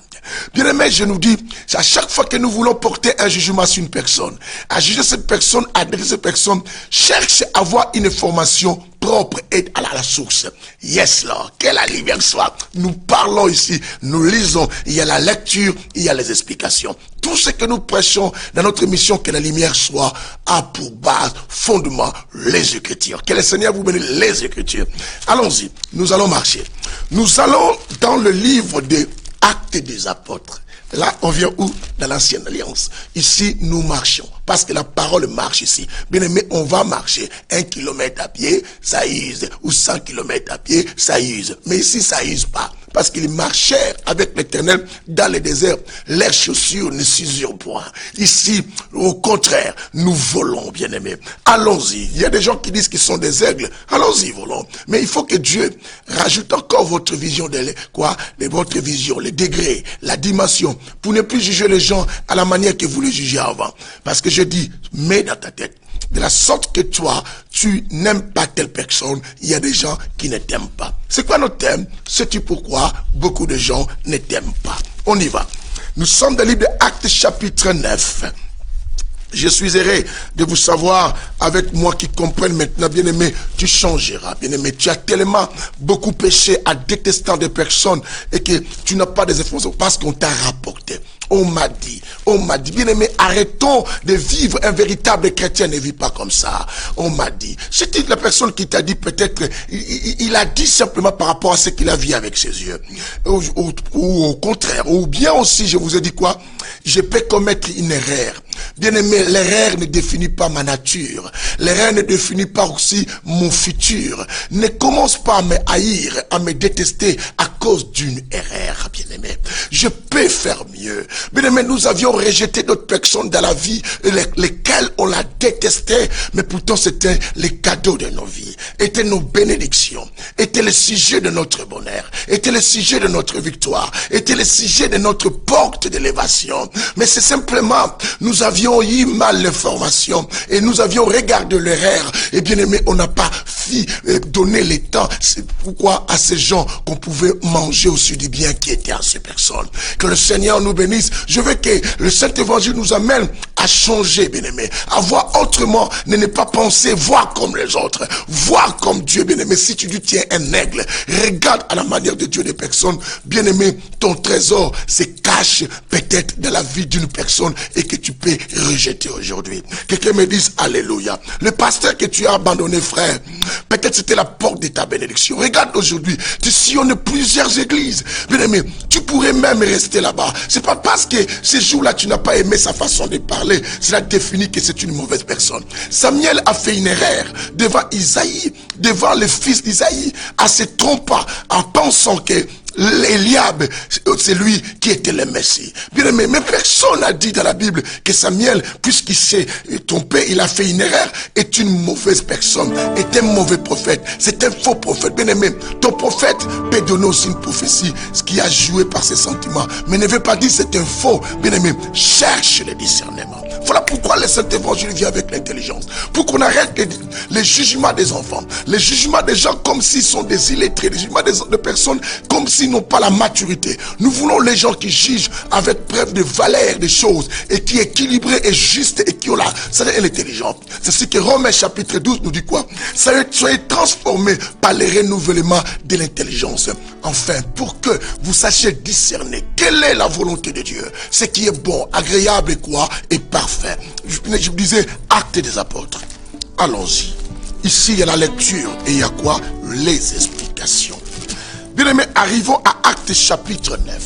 Bien aimé, je nous dis, à chaque fois que nous voulons porter un jugement sur une personne, à juger cette personne, à adresser cette personne, cherche à avoir une information propre et à la source. Yes, Lord. Que la lumière soit. Nous parlons ici, nous lisons, il y a la lecture, il y a les explications. Tout ce que nous prêchons dans notre émission, que la lumière soit, a pour base, fondement, les Écritures. Que le Seigneur vous bénisse, les Écritures. Allons-y, nous allons marcher. Nous allons dans le livre des Actes des Apôtres. Là, on vient où? Dans l'Ancienne Alliance. Ici, nous marchons. Parce que la parole marche ici. Bien aimé, on va marcher. 1 kilomètre à pied, ça use. Ou 100 kilomètres à pied, ça use. Mais ici, ça use pas. parce qu'ils marchèrent avec l'Éternel dans le désert. Leurs chaussures ne s'usurent point. Ici, au contraire, nous volons, bien-aimés. Allons-y. Il y a des gens qui disent qu'ils sont des aigles. Allons-y, volons. Mais il faut que Dieu rajoute encore votre vision de votre vision, les degrés, la dimension, pour ne plus juger les gens à la manière que vous les jugez avant. Parce que je dis, mets dans ta tête, de la sorte que toi, tu n'aimes pas telle personne, il y a des gens qui ne t'aiment pas. C'est quoi notre thème? C'est pourquoi beaucoup de gens ne t'aiment pas. On y va. Nous sommes dans le livre d'Actes chapitre 9. Je suis heureux de vous savoir avec moi qui comprennent maintenant, bien-aimé, tu changeras, bien-aimé. Tu as tellement beaucoup péché à détestant des personnes et que tu n'as pas des efforts parce qu'on t'a rapporté. On m'a dit, bien-aimé, arrêtons de vivre un véritable chrétien, ne vit pas comme ça. On m'a dit. C'est la personne qui t'a dit peut-être, il a dit simplement par rapport à ce qu'il a vu avec ses yeux. Ou au contraire, ou bien aussi, je vous ai dit quoi? Je peux commettre une erreur. Bien-aimé, l'erreur ne définit pas ma nature. L'erreur ne définit pas aussi mon futur. Ne commence pas à me haïr, à me détester à cause d'une erreur, bien-aimé. Je peux faire mieux. Bien-aimé, nous avions rejeté d'autres personnes dans la vie, lesquelles on l'a détesté, mais pourtant c'était les cadeaux de nos vies, étaient nos bénédictions, étaient le sujet de notre bonheur, étaient le sujet de notre victoire, étaient le sujet de notre porte d'élévation. Mais c'est simplement, nous avions eu mal l'information et nous avions regardé l'erreur. Et bien aimé, on n'a pas donné le temps. C'est pourquoi à ces gens qu'on pouvait manger aussi du bien qui était en ces personnes. Que le Seigneur nous bénisse. Je veux que le Saint-Évangile nous amène à changer, bien-aimé, à voir autrement, ne pas penser, voir comme les autres, voir comme Dieu, bien-aimé. Si tu dis tu es un aigle, regarde à la manière de Dieu des personnes, bien-aimé, ton trésor se cache peut-être dans la vie d'une personne et que tu peux rejeter aujourd'hui. Quelqu'un me dise alléluia. Le pasteur que tu as abandonné, frère, peut-être c'était la porte de ta bénédiction. Regarde aujourd'hui, tu sillonnes plusieurs églises, bien-aimé, tu pourrais même rester là-bas. C'est pas parce que ces jours-là tu n'as pas aimé sa façon de parler, cela définit que c'est une mauvaise personne. Samuel a fait une erreur devant Isaïe, devant le fils d'Isaïe, en se trompant, en pensant que Eliab, c'est lui qui était le Messie. Bien aimé, mais personne n'a dit dans la Bible que Samuel, puisqu'il s'est trompé, il a fait une erreur, est une mauvaise personne, est un mauvais prophète, c'est un faux prophète. Bien aimé, ton prophète peut donner aussi une prophétie, ce qui a joué par ses sentiments, mais ne veut pas dire c'est un faux. Bien aimé, cherche le discernement. Voilà pourquoi le Saint-Évangile vient avec l'intelligence. Pour qu'on arrête les jugements des enfants, les jugements des gens comme s'ils sont des illettrés, les jugements de personnes comme s'ils n'ont pas la maturité. Nous voulons les gens qui jugent avec preuve de valeur des choses et qui est équilibré et juste et qui ont l'intelligence. C'est ce que Romains chapitre 12 nous dit quoi? Soyez transformés par le renouvellement de l'intelligence. Enfin, pour que vous sachiez discerner quelle est la volonté de Dieu, ce qui est bon, agréable et quoi, et parfait. Je vous disais, acte des apôtres. Allons-y. Ici, il y a la lecture et il y a quoi? Les explications. Bien aimés, arrivons à Actes chapitre 9.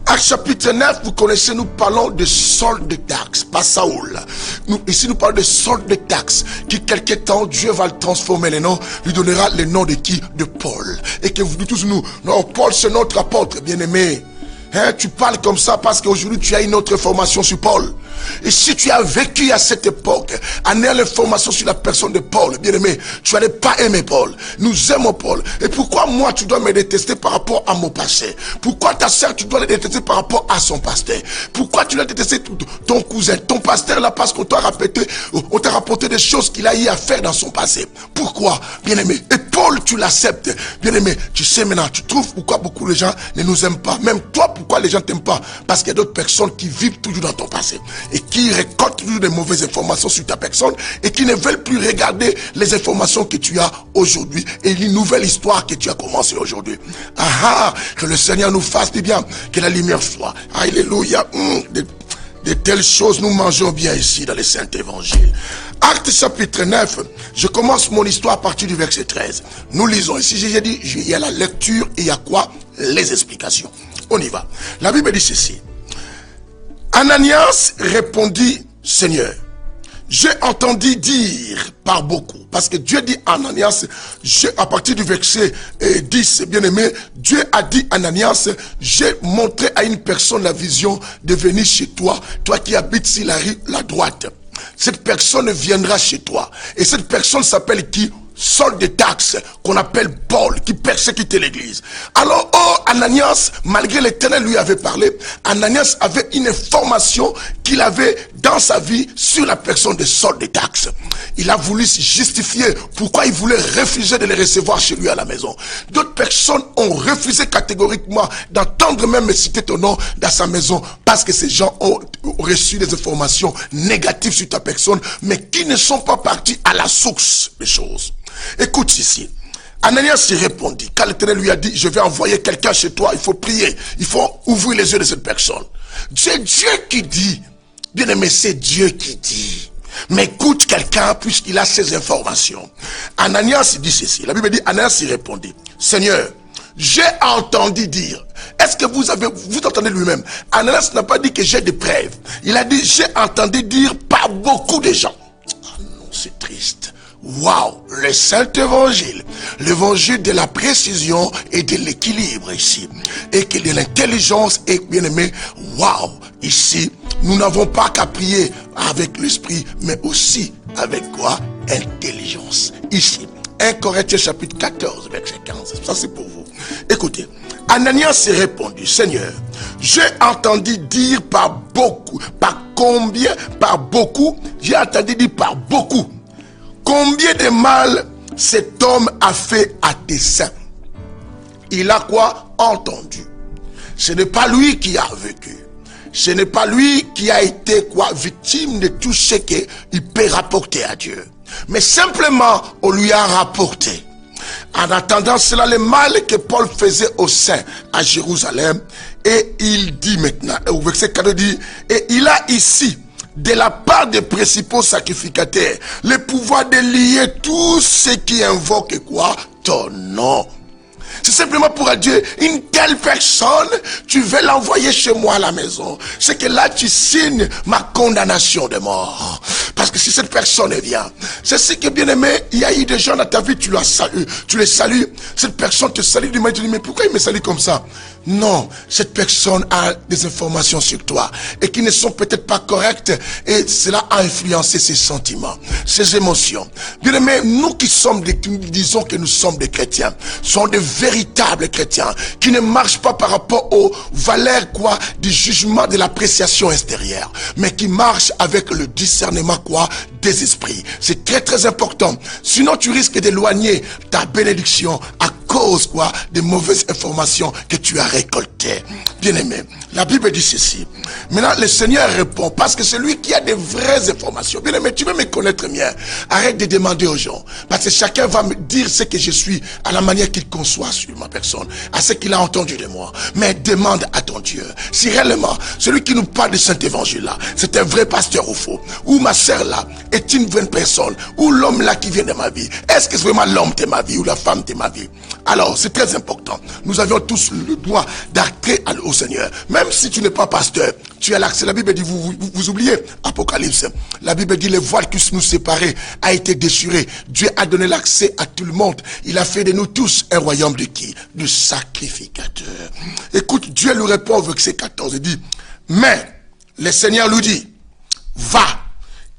Actes chapitre 9, vous connaissez, nous parlons de Saul de Tarse, pas Saoul. Ici, nous parlons de Saul de Tarse, qui quelque temps, Dieu va le transformer les noms, lui donnera le nom de qui? De Paul. Et que vous dites tous nous, non, Paul c'est notre apôtre, bien aimé. Hein, tu parles comme ça parce qu'aujourd'hui tu as une autre formation sur Paul. Et si tu as vécu à cette époque, en ayant l'information sur la personne de Paul, bien aimé, tu n'allais pas aimer Paul. Nous aimons Paul. Et pourquoi moi tu dois me détester par rapport à mon passé? Pourquoi ta soeur tu dois le détester par rapport à son pasteur? Pourquoi tu dois détester ton cousin, ton pasteur là, parce qu'on t'a rapporté des choses qu'il a eu à faire dans son passé? Pourquoi, bien aimé? Et Paul tu l'acceptes, bien aimé. Tu sais maintenant, tu trouves pourquoi beaucoup de gens ne nous aiment pas. Même toi, pourquoi les gens t'aiment pas? Parce qu'il y a d'autres personnes qui vivent toujours dans ton passé et qui récoltent toujours des mauvaises informations sur ta personne et qui ne veulent plus regarder les informations que tu as aujourd'hui et une nouvelle histoire que tu as commencé aujourd'hui. Ah, que le Seigneur nous fasse du bien, que la lumière soit. Alléluia. De telles choses nous mangeons bien ici dans le Saint-Évangile. Actes chapitre 9, je commence mon histoire à partir du verset 13. Nous lisons ici, j'ai dit, il y a la lecture et il y a quoi? Les explications. On y va. La Bible dit ceci. Ananias répondit, Seigneur, j'ai entendu dire par beaucoup, parce que Dieu dit à Ananias, à partir du verset 10, bien aimé, Dieu a dit à Ananias, j'ai montré à une personne la vision de venir chez toi, toi qui habites sur la droite. Cette personne viendra chez toi. Et cette personne s'appelle qui? Saul de Tarse, qu'on appelle Paul, qui persécutait l'église. Alors, Ananias, malgré l'Éternel lui avait parlé, Ananias avait une information qu'il avait dans sa vie sur la personne de Saul de Tarse. Il a voulu se justifier pourquoi il voulait refuser de les recevoir chez lui à la maison. D'autres personnes ont refusé catégoriquement d'entendre même citer ton nom dans sa maison parce que ces gens ont reçu des informations négatives sur ta personne, mais qui ne sont pas partis à la source des choses. Écoute ici. Ananias s'y répondit. Quand l'Éternel lui a dit, je vais envoyer quelqu'un chez toi, il faut prier. Il faut ouvrir les yeux de cette personne. C'est Dieu qui dit. Bien aimé, c'est Dieu qui dit. Mais écoute quelqu'un puisqu'il a ces informations. Ananias dit ceci. La Bible dit, Ananias s'y répondit. Seigneur, j'ai entendu dire. Est-ce que vous entendez lui-même? Ananias n'a pas dit que j'ai des preuves. Il a dit, j'ai entendu dire par beaucoup de gens. Ah non, c'est triste. Waouh, le Saint-Évangile, l'évangile de la précision et de l'équilibre ici, et que de l'intelligence est bien aimé. Waouh, ici, nous n'avons pas qu'à prier avec l'esprit, mais aussi avec quoi? Intelligence. Ici, 1 Corinthiens chapitre 14, verset 15. Ça c'est pour vous. Écoutez, Ananias s'est répondu, Seigneur, j'ai entendu dire par beaucoup, par combien, par beaucoup, j'ai entendu dire par beaucoup. Combien de mal cet homme a fait à tes saints? Il a quoi? Entendu. Ce n'est pas lui qui a vécu. Ce n'est pas lui qui a été quoi? Victime de tout ce qu'il peut rapporter à Dieu. Mais simplement, on lui a rapporté. En attendant cela, le mal que Paul faisait aux saints à Jérusalem. Et il dit maintenant, au verset 4 dit, et il a ici, de la part des principaux sacrificateurs, le pouvoir de lier tous ceux qui invoquent quoi? Ton nom. C'est simplement pour dire, une telle personne, tu veux l'envoyer chez moi à la maison. C'est que là, tu signes ma condamnation de mort. Parce que si cette personne vient, c'est ce que bien aimé, il y a eu des gens dans ta vie, tu les salues. Cette personne te salue, tu dis, mais pourquoi il me salue comme ça? Non, cette personne a des informations sur toi et qui ne sont peut-être pas correctes et cela a influencé ses sentiments, ses émotions. Bien aimé, nous qui sommes disons que nous sommes des chrétiens, sont des véritables chrétiens qui ne marchent pas par rapport aux valeurs quoi du jugement de l'appréciation extérieure, mais qui marchent avec le discernement quoi des esprits. C'est très très important. Sinon tu risques d'éloigner ta bénédiction à cause quoi des mauvaises informations que tu as récoltées. Bien aimé, la Bible dit ceci. Maintenant le Seigneur répond parce que c'est lui qui a des vraies informations. Bien aimé, tu veux me connaître mieux. Arrête de demander aux gens parce que chacun va me dire ce que je suis à la manière qu'il conçoit sur ma personne, à ce qu'il a entendu de moi. Mais demande à ton Dieu si réellement celui qui nous parle de cet évangile là, c'est un vrai pasteur ou faux, ou ma sœur là est une vraie personne, ou l'homme là qui vient de ma vie. Est-ce que c'est vraiment l'homme de ma vie ou la femme de ma vie? Alors, c'est très important. Nous avions tous le droit d'acter au Seigneur. Même si tu n'es pas pasteur, tu as l'accès. La Bible dit, vous oubliez Apocalypse. La Bible dit, le voile qui nous séparait a été déchiré. Dieu a donné l'accès à tout le monde. Il a fait de nous tous un royaume de qui? De sacrificateurs. Écoute, Dieu lui répond au verset 14. Il dit, mais le Seigneur lui dit, va,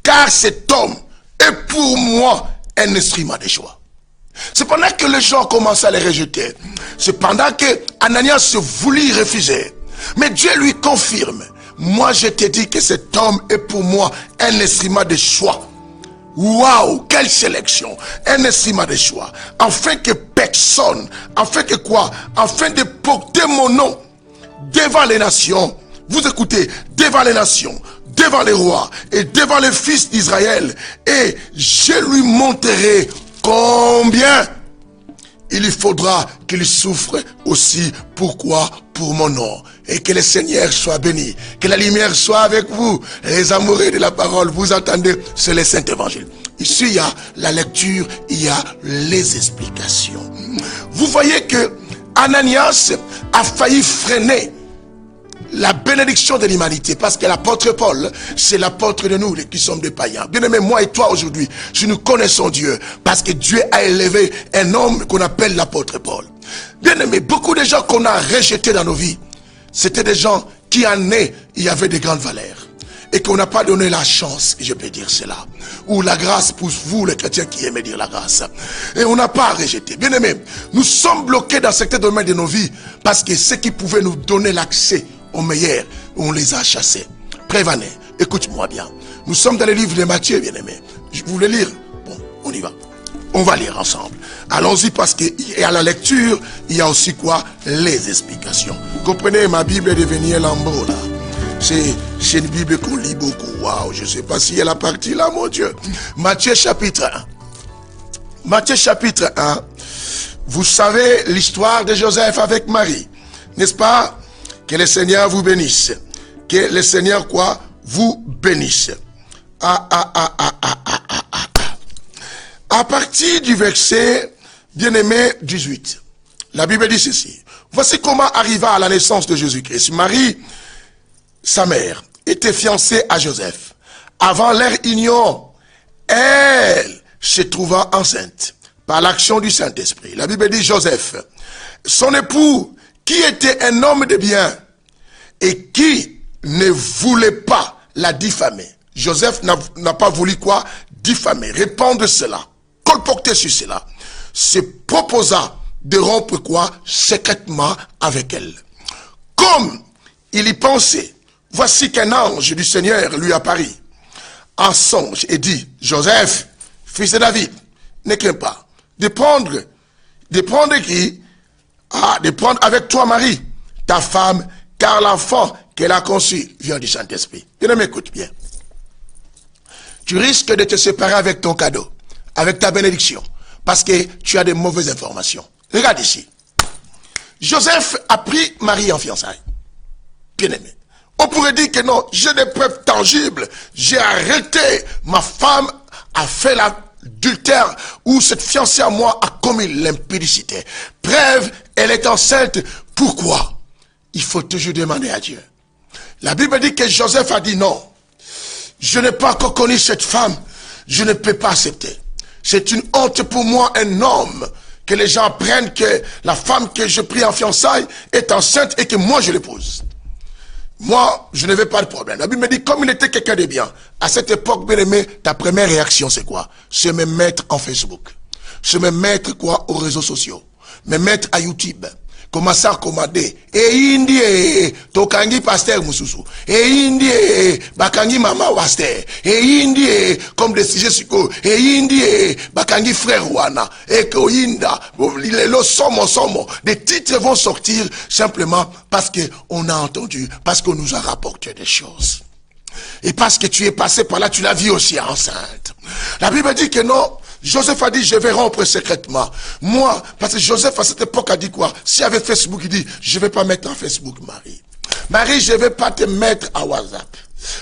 car cet homme est pour moi un instrument de choix. Cependant que les gens commençaient à les rejeter, cependant que Ananias voulut refuser, mais Dieu lui confirme, moi je te dis que cet homme est pour moi un instrument de choix. Waouh, quelle sélection, un instrument de choix, afin que personne, afin que quoi, afin de porter mon nom devant les nations, vous écoutez, devant les nations, devant les rois et devant les fils d'Israël, et je lui montrerai combien il faudra qu'il souffre aussi. Pourquoi? Pour mon nom. Et que le Seigneur soit béni. Que la lumière soit avec vous. Les amoureux de la parole, vous entendez, c'est le Saint-Évangile. Ici, il y a la lecture, il y a les explications. Vous voyez que Ananias a failli freiner la bénédiction de l'humanité, parce que l'apôtre Paul, c'est l'apôtre de nous qui sommes des païens. Bien aimé, moi et toi aujourd'hui, si nous connaissons Dieu, parce que Dieu a élevé un homme qu'on appelle l'apôtre Paul. Bien aimé, beaucoup de gens qu'on a rejetés dans nos vies, c'était des gens qui en nés, il y avait de grandes valeurs. Et qu'on n'a pas donné la chance, je peux dire cela. Ou la grâce pour vous, les chrétiens qui aiment dire la grâce. Et on n'a pas rejeté. Bien aimé, nous sommes bloqués dans certains domaines de nos vies, parce que ceux qui pouvaient nous donner l'accès au meilleur, on les a chassés. Prévenez, écoute-moi bien. Nous sommes dans le livre de Matthieu, bien aimé. Je voulais lire. Bon, on y va. On va lire ensemble. Allons-y, parce qu'à la lecture, il y a aussi quoi? Les explications. Comprenez, ma Bible est devenue un lambeau là. C'est une Bible qu'on lit beaucoup. Waouh, je ne sais pas si elle a partie là, mon Dieu. Matthieu chapitre 1. Matthieu chapitre 1. Vous savez l'histoire de Joseph avec Marie. N'est-ce pas? Que le Seigneur vous bénisse. Que le Seigneur quoi? Vous bénisse. À partir du verset, bien-aimé, 18. La Bible dit ceci. Voici comment arriva à la naissance de Jésus-Christ. Marie, sa mère, était fiancée à Joseph. Avant leur union, elle se trouva enceinte par l'action du Saint-Esprit. La Bible dit Joseph, son époux, qui était un homme de bien et qui ne voulait pas la diffamer. Joseph n'a pas voulu quoi? Diffamer, répandre cela, colporter sur cela. Se proposa de rompre quoi? Secrètement avec elle. Comme il y pensait, voici qu'un ange du Seigneur lui apparut en songe et dit, Joseph, fils de David, ne crains pas de prendre qui? De prendre avec toi Marie, ta femme, car l'enfant qu'elle a conçu vient du Saint-Esprit. Bien, m'écoute bien. Tu risques de te séparer avec ton cadeau, avec ta bénédiction, parce que tu as de mauvaises informations. Regarde ici. Joseph a pris Marie en fiançailles. Bien aimé. On pourrait dire que non, j'ai des preuves tangibles. J'ai arrêté, ma femme a fait l'adultère, ou cette fiancée à moi a commis l'impudicité. Preuve, elle est enceinte. Pourquoi? Il faut toujours demander à Dieu. La Bible dit que Joseph a dit non. Je n'ai pas encore connu cette femme. Je ne peux pas accepter. C'est une honte pour moi, un homme, que les gens apprennent que la femme que je prie en fiançailles est enceinte et que moi je l'épouse. Moi, je n'avais pas de problème. La Bible me dit, comme il était quelqu'un de bien, à cette époque, bien aimé, ta première réaction, c'est quoi? C'est me mettre en Facebook. C'est me mettre quoi? Aux réseaux sociaux. Me mettre à YouTube. Commencer à commander. Et indie, tokangi pasteur mususu. Et indie, bakangi mama waster. Et indie, comme des sujets suko. Et indie, bakangi frère wana. Et koinda, lelo somo. Des titres vont sortir simplement parce que on a entendu, parce qu'on nous a rapporté des choses. Et parce que tu es passé par là, tu l'as vu aussi enceinte. La Bible dit que non. Joseph a dit, je vais rompre secrètement. Moi, parce que Joseph à cette époque a dit quoi? S'il y avait Facebook, il dit, je ne vais pas mettre en Facebook Marie. Marie, je ne vais pas te mettre à WhatsApp.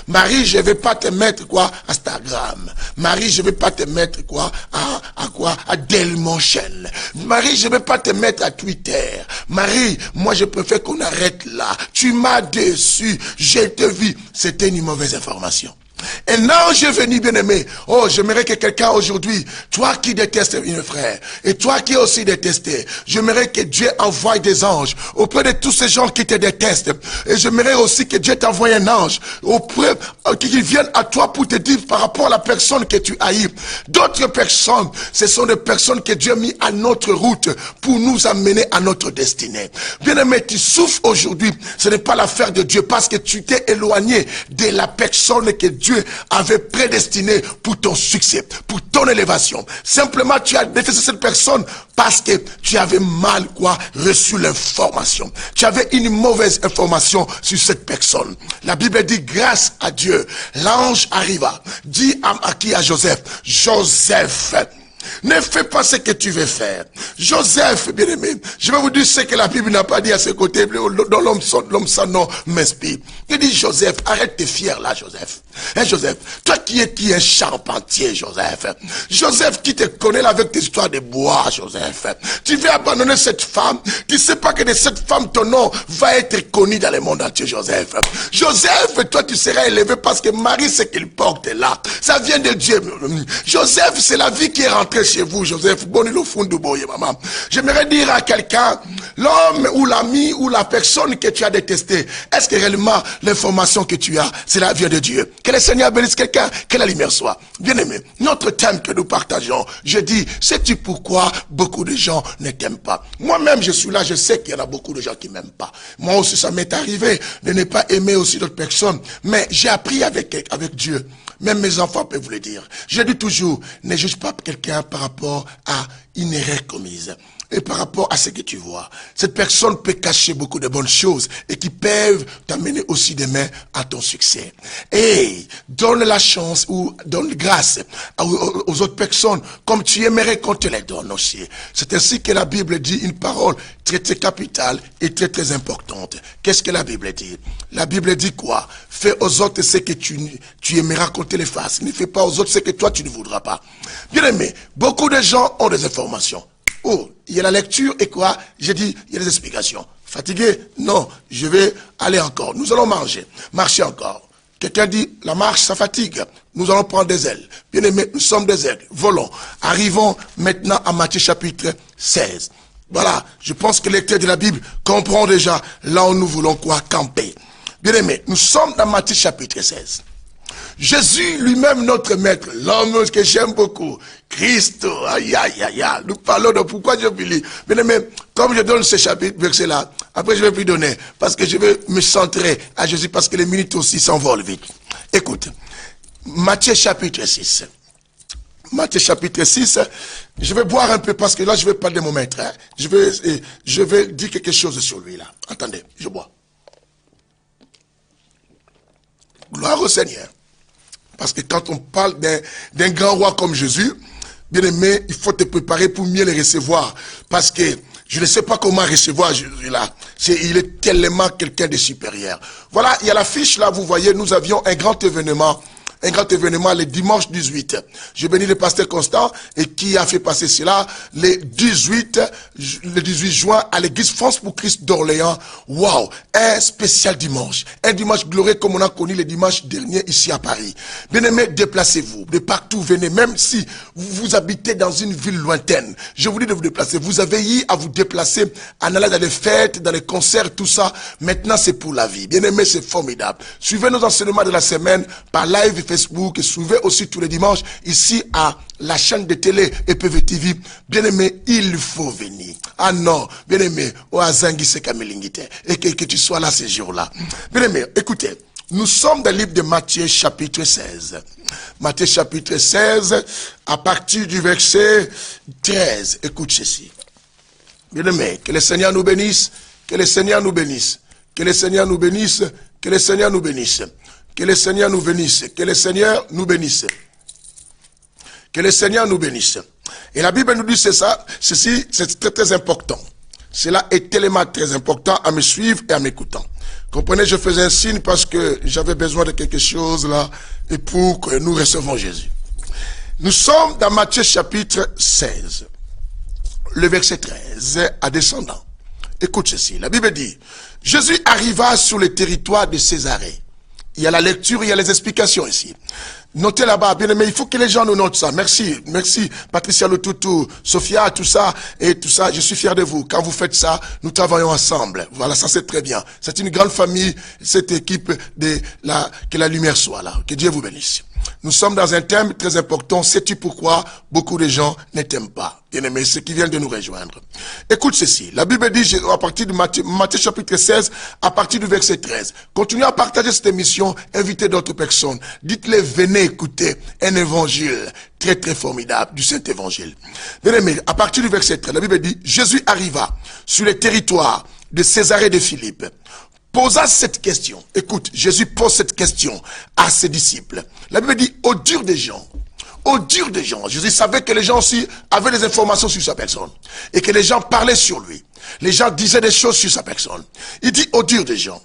Marie, je ne vais pas te mettre quoi? Instagram. Marie, je ne vais pas te mettre quoi? À Dailymotion. Marie, je ne vais pas te mettre à Twitter. Marie, moi je préfère qu'on arrête là. Tu m'as déçu. Je te vis. C'était une mauvaise information. Un ange est venu, bien-aimé. Oh, j'aimerais que quelqu'un aujourd'hui, toi qui détestes une frère, et toi qui es aussi détesté, j'aimerais que Dieu envoie des anges auprès de tous ces gens qui te détestent. Et j'aimerais aussi que Dieu t'envoie un ange auprès, qu'ils viennent à toi pour te dire par rapport à la personne que tu haïs. D'autres personnes, ce sont des personnes que Dieu a mis à notre route pour nous amener à notre destinée. Bien-aimé, tu souffres aujourd'hui, ce n'est pas l'affaire de Dieu parce que tu t'es éloigné de la personne que Dieu avait prédestiné pour ton succès, pour ton élévation. Simplement, tu as détesté cette personne parce que tu avais mal reçu l'information. Tu avais une mauvaise information sur cette personne. La Bible dit, grâce à Dieu, l'ange arriva, dit à Joseph, Joseph, Ne fais pas ce que tu veux faire. Joseph, bien-aimé, je vais vous dire ce que la Bible n'a pas dit à ce côté, dont l'homme sans nom m'inspire. Il dit, Joseph, arrête tes fiers là, Joseph. Hein, Joseph, toi qui es un charpentier, Joseph. Joseph qui te connaît là avec tes histoires de bois, Joseph. Tu veux abandonner cette femme. Tu ne sais pas que de cette femme, ton nom va être connu dans le monde entier, Joseph. Joseph, toi tu seras élevé parce que Marie, ce qu'il porte là, ça vient de Dieu. Joseph, c'est la vie qui est rentrée chez vous, Joseph. Bonne le fond de boye, maman. J'aimerais dire à quelqu'un, l'homme ou l'ami ou la personne que tu as détesté, est-ce que réellement l'information que tu as, c'est la vie de Dieu? Que le Seigneur bénisse quelqu'un, que la lumière soit. Bien aimé, notre thème que nous partageons, je dis, sais-tu pourquoi beaucoup de gens ne t'aiment pas? Moi-même, je suis là, je sais qu'il y en a beaucoup de gens qui ne m'aiment pas. Moi aussi, ça m'est arrivé de ne pas aimer aussi d'autres personnes. Mais j'ai appris avec Dieu. Même mes enfants peuvent vous le dire. Je dis toujours, ne juge pas quelqu'un par rapport à une erreur commise. Et par rapport à ce que tu vois, cette personne peut cacher beaucoup de bonnes choses et qui peuvent t'amener aussi demain à ton succès. Et donne la chance ou donne grâce aux autres personnes comme tu aimerais qu'on te les donne aussi. C'est ainsi que la Bible dit une parole très très capitale et très très importante. Qu'est-ce que la Bible dit? La Bible dit quoi? Fais aux autres ce que tu aimeras qu'on te les fasse. Ne fais pas aux autres ce que toi tu ne voudras pas. Bien aimé, beaucoup de gens ont des informations. Oh, il y a la lecture et quoi? J'ai dit, il y a des explications. Fatigué? Non, je vais aller encore. Nous allons marcher encore. Quelqu'un dit, la marche, ça fatigue. Nous allons prendre des ailes. Bien aimé, nous sommes des ailes. Volons. Arrivons maintenant à Matthieu chapitre 16. Voilà, je pense que les lecteurs de la Bible comprend déjà là où nous voulons quoi camper. Bien aimé, nous sommes dans Matthieu chapitre 16. Jésus lui-même, notre maître, l'homme que j'aime beaucoup, Christ, aïe, aïe, aïe, aïe, nous parlons de pourquoi Dieu bénit. Bien aimé, comme je donne ce chapitre, verset-là, après je vais plus donner, parce que je vais me centrer à Jésus, parce que les minutes aussi s'envolent vite. Écoute, Matthieu chapitre 6. Matthieu chapitre 6, je vais boire un peu, parce que là je vais parler de mon maître. Hein. Je vais dire quelque chose sur lui là. Attendez, je bois. Gloire au Seigneur. Parce que quand on parle d'un grand roi comme Jésus, bien aimé, il faut te préparer pour mieux le recevoir. Parce que je ne sais pas comment recevoir Jésus là. Il est tellement quelqu'un de supérieur. Voilà, il y a l'affiche là, vous voyez, nous avions un grand événement le dimanche 18. Je bénis le pasteur Constant et qui a fait passer cela le 18 juin à l'église France pour Christ d'Orléans. Waouh, un spécial dimanche. Un dimanche glorieux comme on a connu le dimanche dernier ici à Paris. Bien-aimés, déplacez-vous. De partout, venez. Même si vous habitez dans une ville lointaine, je vous dis de vous déplacer. Vous avez eu à vous déplacer en allant dans les fêtes, dans les concerts, tout ça. Maintenant, c'est pour la vie. Bien-aimés, c'est formidable. Suivez nos enseignements de la semaine par live Facebook et suivez aussi tous les dimanches ici à la chaîne de télé EPV TV. Bien aimé, il faut venir. Ah non, bien aimé, et que tu sois là ces jours-là. Bien aimé, écoutez, nous sommes dans le livre de Matthieu chapitre 16. Matthieu chapitre 16, à partir du verset 13. Écoute ceci. Bien aimé, que le Seigneur nous bénisse, que le Seigneur nous bénisse, que le Seigneur nous bénisse, que le Seigneur nous bénisse. Que le Seigneur nous bénisse. Que le Seigneur nous bénisse. Que le Seigneur nous bénisse. Et la Bible nous dit ceci, c'est très très important. Cela est tellement très important à me suivre et à m'écoutant. Comprenez, je faisais un signe parce que j'avais besoin de quelque chose là et pour que nous recevons Jésus. Nous sommes dans Matthieu chapitre 16, le verset 13 à descendant. Écoute ceci, la Bible dit, Jésus arriva sur le territoire de Césarée. Il y a la lecture, il y a les explications ici. Notez là-bas, bien aimé, il faut que les gens nous notent ça. Merci, merci, Patricia Lututu, Sophia, tout ça, et tout ça, je suis fier de vous. Quand vous faites ça, nous travaillons ensemble. Voilà, ça c'est très bien. C'est une grande famille, cette équipe que la lumière soit là. Que Dieu vous bénisse. Nous sommes dans un thème très important. Sais-tu pourquoi beaucoup de gens ne t'aiment pas? Bien aimé, ceux qui viennent de nous rejoindre. Écoute ceci. La Bible dit, à partir de Matthieu chapitre 16, à partir du verset 13. Continuez à partager cette émission, invitez d'autres personnes. Dites-les, venez écouter un évangile très très formidable du Saint-Évangile. Bien aimé, à partir du verset 13, la Bible dit, Jésus arriva sur le territoire de Césarée de Philippe. Posa cette question. Écoute, Jésus pose cette question à ses disciples. La Bible dit, au dur des gens, au dur des gens. Jésus savait que les gens aussi avaient des informations sur sa personne. Et que les gens parlaient sur lui. Les gens disaient des choses sur sa personne. Il dit au dur des gens.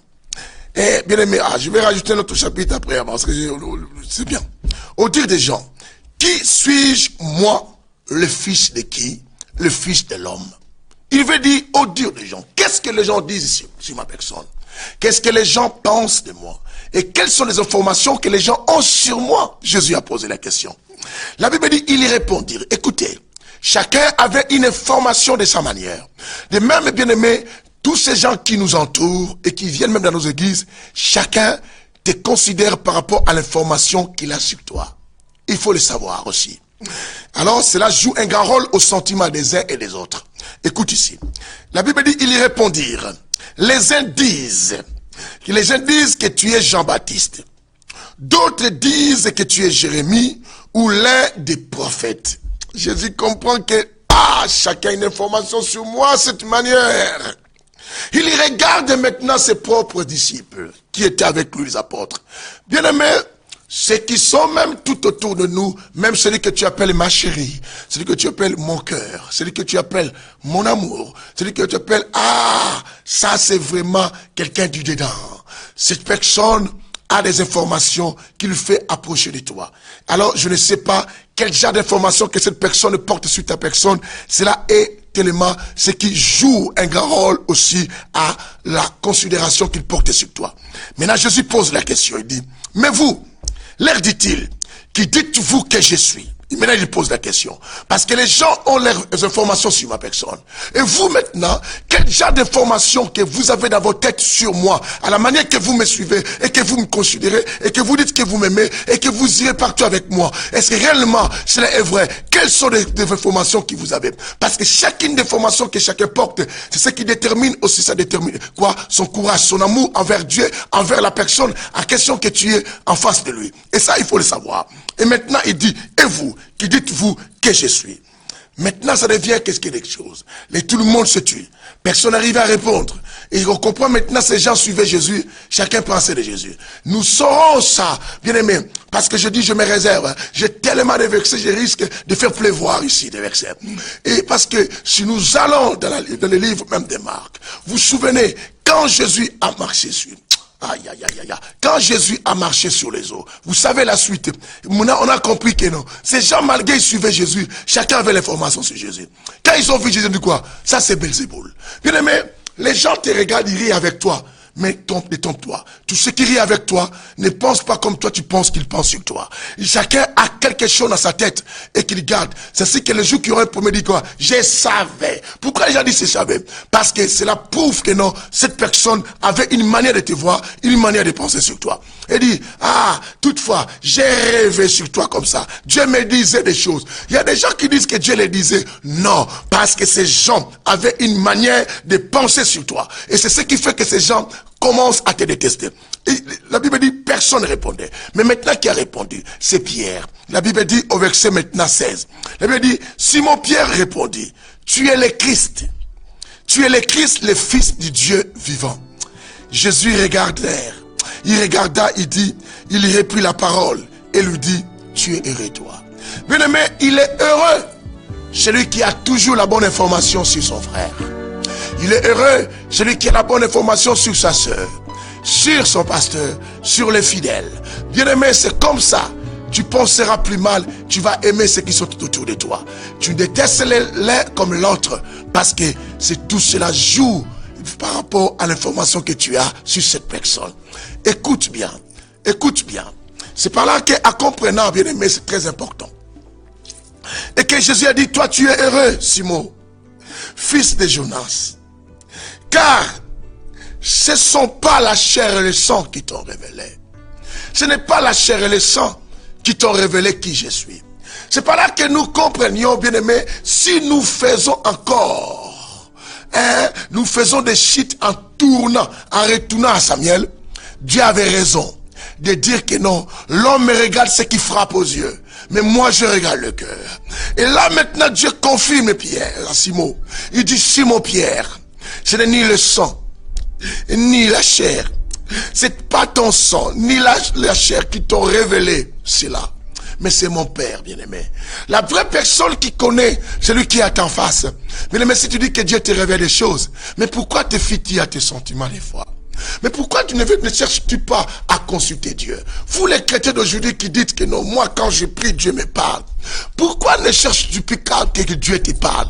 Et bien aimé, je vais rajouter un autre chapitre après, parce que c'est bien. Au dire des gens, qui suis-je, moi, le fils de qui? Le fils de l'homme. Il veut dire au dire des gens, qu'est-ce que les gens disent sur ma personne? Qu'est-ce que les gens pensent de moi? Et quelles sont les informations que les gens ont sur moi? Jésus a posé la question. La Bible dit, ils y répondirent. Écoutez, chacun avait une information de sa manière. De même, bien aimé, tous ces gens qui nous entourent et qui viennent même dans nos églises, chacun te considère par rapport à l'information qu'il a sur toi. Il faut le savoir aussi. Alors, cela joue un grand rôle au sentiment des uns et des autres. Écoute ici. La Bible dit, ils y répondirent. Les uns disent que tu es Jean-Baptiste. D'autres disent que tu es Jérémie ou l'un des prophètes. Jésus comprend que, chacun a une information sur moi, cette manière. Il regarde maintenant ses propres disciples qui étaient avec lui, les apôtres. Bien-aimés, ceux qui sont même tout autour de nous, même celui que tu appelles ma chérie, celui que tu appelles mon cœur, celui que tu appelles mon amour, celui que tu appelles, ça c'est vraiment quelqu'un du dedans. Cette personne a des informations qui lui fait approcher de toi. Alors, je ne sais pas quel genre d'informations que cette personne porte sur ta personne. Cela est tellement ce qui joue un grand rôle aussi à la considération qu'il porte sur toi. Maintenant, Jésus pose la question, il dit, mais vous, leur dit-il, qui dites-vous que je suis? Et maintenant, il pose la question. Parce que les gens ont leurs informations sur ma personne. Et vous maintenant, quel genre d'informations que vous avez dans vos têtes sur moi, à la manière que vous me suivez, et que vous me considérez, et que vous dites que vous m'aimez, et que vous irez partout avec moi. Est-ce que réellement cela est vrai? Quelles sont les informations que vous avez? Parce que chacune des informations que chacun porte, c'est ce qui détermine aussi, ça détermine quoi? Son courage, son amour envers Dieu, envers la personne, à question que tu es en face de lui. Et ça, il faut le savoir. Et maintenant, il dit, et vous, qui dites-vous que je suis? Maintenant, ça devient qu'est-ce qu'il y a des choses. Tout le monde se tue. Personne n'arrive à répondre. Et on comprend maintenant, ces gens suivaient Jésus. Chacun pensait de Jésus. Nous saurons ça, bien aimé. Parce que je dis, je me réserve. J'ai tellement de versets, je risque de faire pleuvoir ici, des versets. Et parce que si nous allons dans le livre même de Marc, vous vous souvenez, quand Jésus a marché sur quand Jésus a marché sur les eaux, vous savez la suite. On a compris que non. Ces gens, malgré ils suivaient Jésus, chacun avait l'information sur Jésus. Quand ils ont vu Jésus, ils ont dit quoi? Ça c'est Belzéboul. Bien aimé, les gens te regardent, ils rient avec toi. Mais détrompe-toi. Tous ceux qui rient avec toi ne pensent pas comme toi tu penses qu'ils pensent sur toi. Chacun a quelque chose dans sa tête et qu'il garde. C'est ce que les jours qui auraient pour me dire quoi? Je savais. Pourquoi les gens disent je savais? Parce que cela prouve que non, cette personne avait une manière de te voir, une manière de penser sur toi. Et dit, toutefois, j'ai rêvé sur toi comme ça. Dieu me disait des choses. Il y a des gens qui disent que Dieu les disait. Non, parce que ces gens avaient une manière de penser sur toi. Et c'est ce qui fait que ces gens commencent à te détester. Et la Bible dit, personne ne répondait. Mais maintenant, qui a répondu? C'est Pierre. La Bible dit au verset maintenant 16. La Bible dit, Simon-Pierre répondit, tu es le Christ. Tu es le Christ, le Fils du Dieu vivant. Jésus regardait. Il regarda, il dit, il y reprit la parole et lui dit, tu es heureux toi. Bien-aimé, il est heureux celui qui a toujours la bonne information sur son frère. Il est heureux celui qui a la bonne information sur sa sœur, sur son pasteur, sur les fidèles. Bien-aimé, c'est comme ça. Tu penseras plus mal, tu vas aimer ceux qui sont tout autour de toi. Tu détestes l'un comme l'autre parce que tout cela joue par rapport à l'information que tu as sur cette personne. Écoute bien, écoute bien. C'est par là qu'à comprenant, bien aimé, c'est très important. Et que Jésus a dit, toi tu es heureux, Simon, fils de Jonas. Car ce ne sont pas la chair et le sang qui t'ont révélé. Ce n'est pas la chair et le sang qui t'ont révélé qui je suis. C'est par là que nous comprenions, bien aimé, si nous faisons encore, nous faisons des chutes en tournant, en retournant à Samuel, Dieu avait raison de dire que non, l'homme me regarde ce qui frappe aux yeux, mais moi je regarde le cœur. Et là maintenant Dieu confirme Pierre, à Simon. Il dit, Simon Pierre, ce n'est ni le sang, ni la chair. C'est pas ton sang, ni la chair qui t'ont révélé cela. mais c'est mon Père, bien-aimé. La vraie personne qui connaît celui qui est en face. Bien-aimé, si tu dis que Dieu te révèle des choses, mais pourquoi te fies-tu à tes sentiments des fois? Mais pourquoi tu ne cherches-tu pas à consulter Dieu? Vous les chrétiens d'aujourd'hui qui dites que non, moi quand je prie, Dieu me parle. Pourquoi ne cherches-tu plus qu'à que Dieu te parle?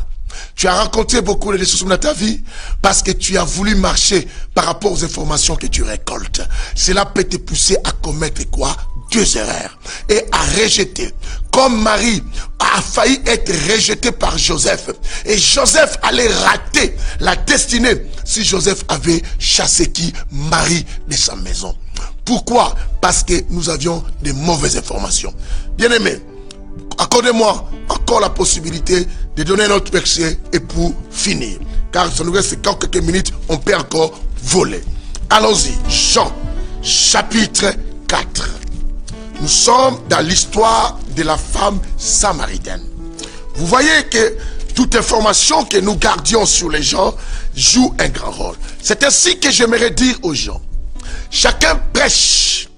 Tu as rencontré beaucoup de choses dans ta vie parce que tu as voulu marcher par rapport aux informations que tu récoltes. Cela peut te pousser à commettre quoi? Deux erreurs et à rejeter. Comme Marie a failli être rejetée par Joseph. Et Joseph allait rater la destinée si Joseph avait chassé qui? Marie de sa maison. Pourquoi? Parce que nous avions de mauvaises informations. Bien-aimés, accordez-moi encore la possibilité de donner notre verset et pour finir. Car ça nous reste quelques minutes, on peut encore voler. Allons-y. Jean, chapitre 4. Nous sommes dans l'histoire de la femme samaritaine. Vous voyez que toute information que nous gardions sur les gens joue un grand rôle. C'est ainsi que j'aimerais dire aux gens. Chacun prêche.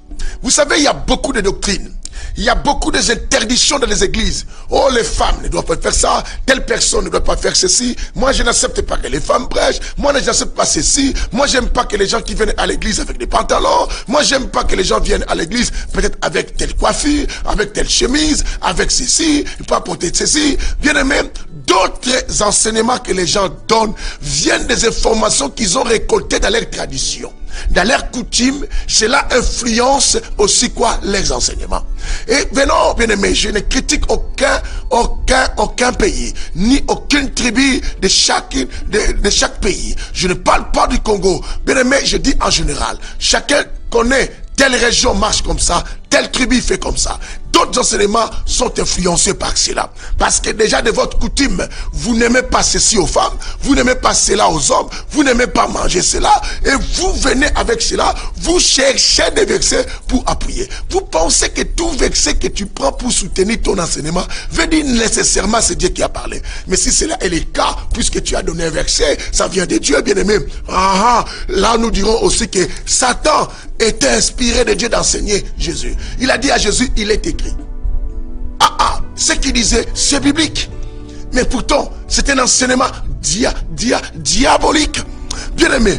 Vous savez, il y a beaucoup de doctrines. Il y a beaucoup d'interdictions dans les églises. Oh, les femmes ne doivent pas faire ça. Telle personne ne doit pas faire ceci. Moi, je n'accepte pas que les femmes prêchent. Moi, je n'accepte pas ceci. Moi, j'aime pas que les gens qui viennent à l'église avec des pantalons. Moi, j'aime pas que les gens viennent à l'église peut-être avec telle coiffure, avec telle chemise, avec ceci, pas porter ceci. Bien aimé, d'autres enseignements que les gens donnent viennent des informations qu'ils ont récoltées dans leur tradition. Dans leur coutume, cela influence aussi quoi? Les enseignements. Et venons, bien aimé, je ne critique aucun pays, ni aucune tribu de chaque pays. Je ne parle pas du Congo. Bien aimé, je dis en général. Chacun connaît telle région marche comme ça, telle tribu fait comme ça. D'autres enseignements sont influencés par cela. Parce que déjà de votre coutume, vous n'aimez pas ceci aux femmes, vous n'aimez pas cela aux hommes, vous n'aimez pas manger cela, et vous venez avec cela, vous cherchez des versets pour appuyer. Vous pensez que tout verset que tu prends pour soutenir ton enseignement veut dire nécessairement c'est Dieu qui a parlé. Mais si cela est le cas, puisque tu as donné un verset, ça vient de Dieu, bien aimé. Là nous dirons aussi que Satan était inspiré de Dieu d'enseigner Jésus. Il a dit à Jésus, il est écrit. Ce qu'il disait, c'est biblique. Mais pourtant, c'est un enseignement diabolique. Bien aimé,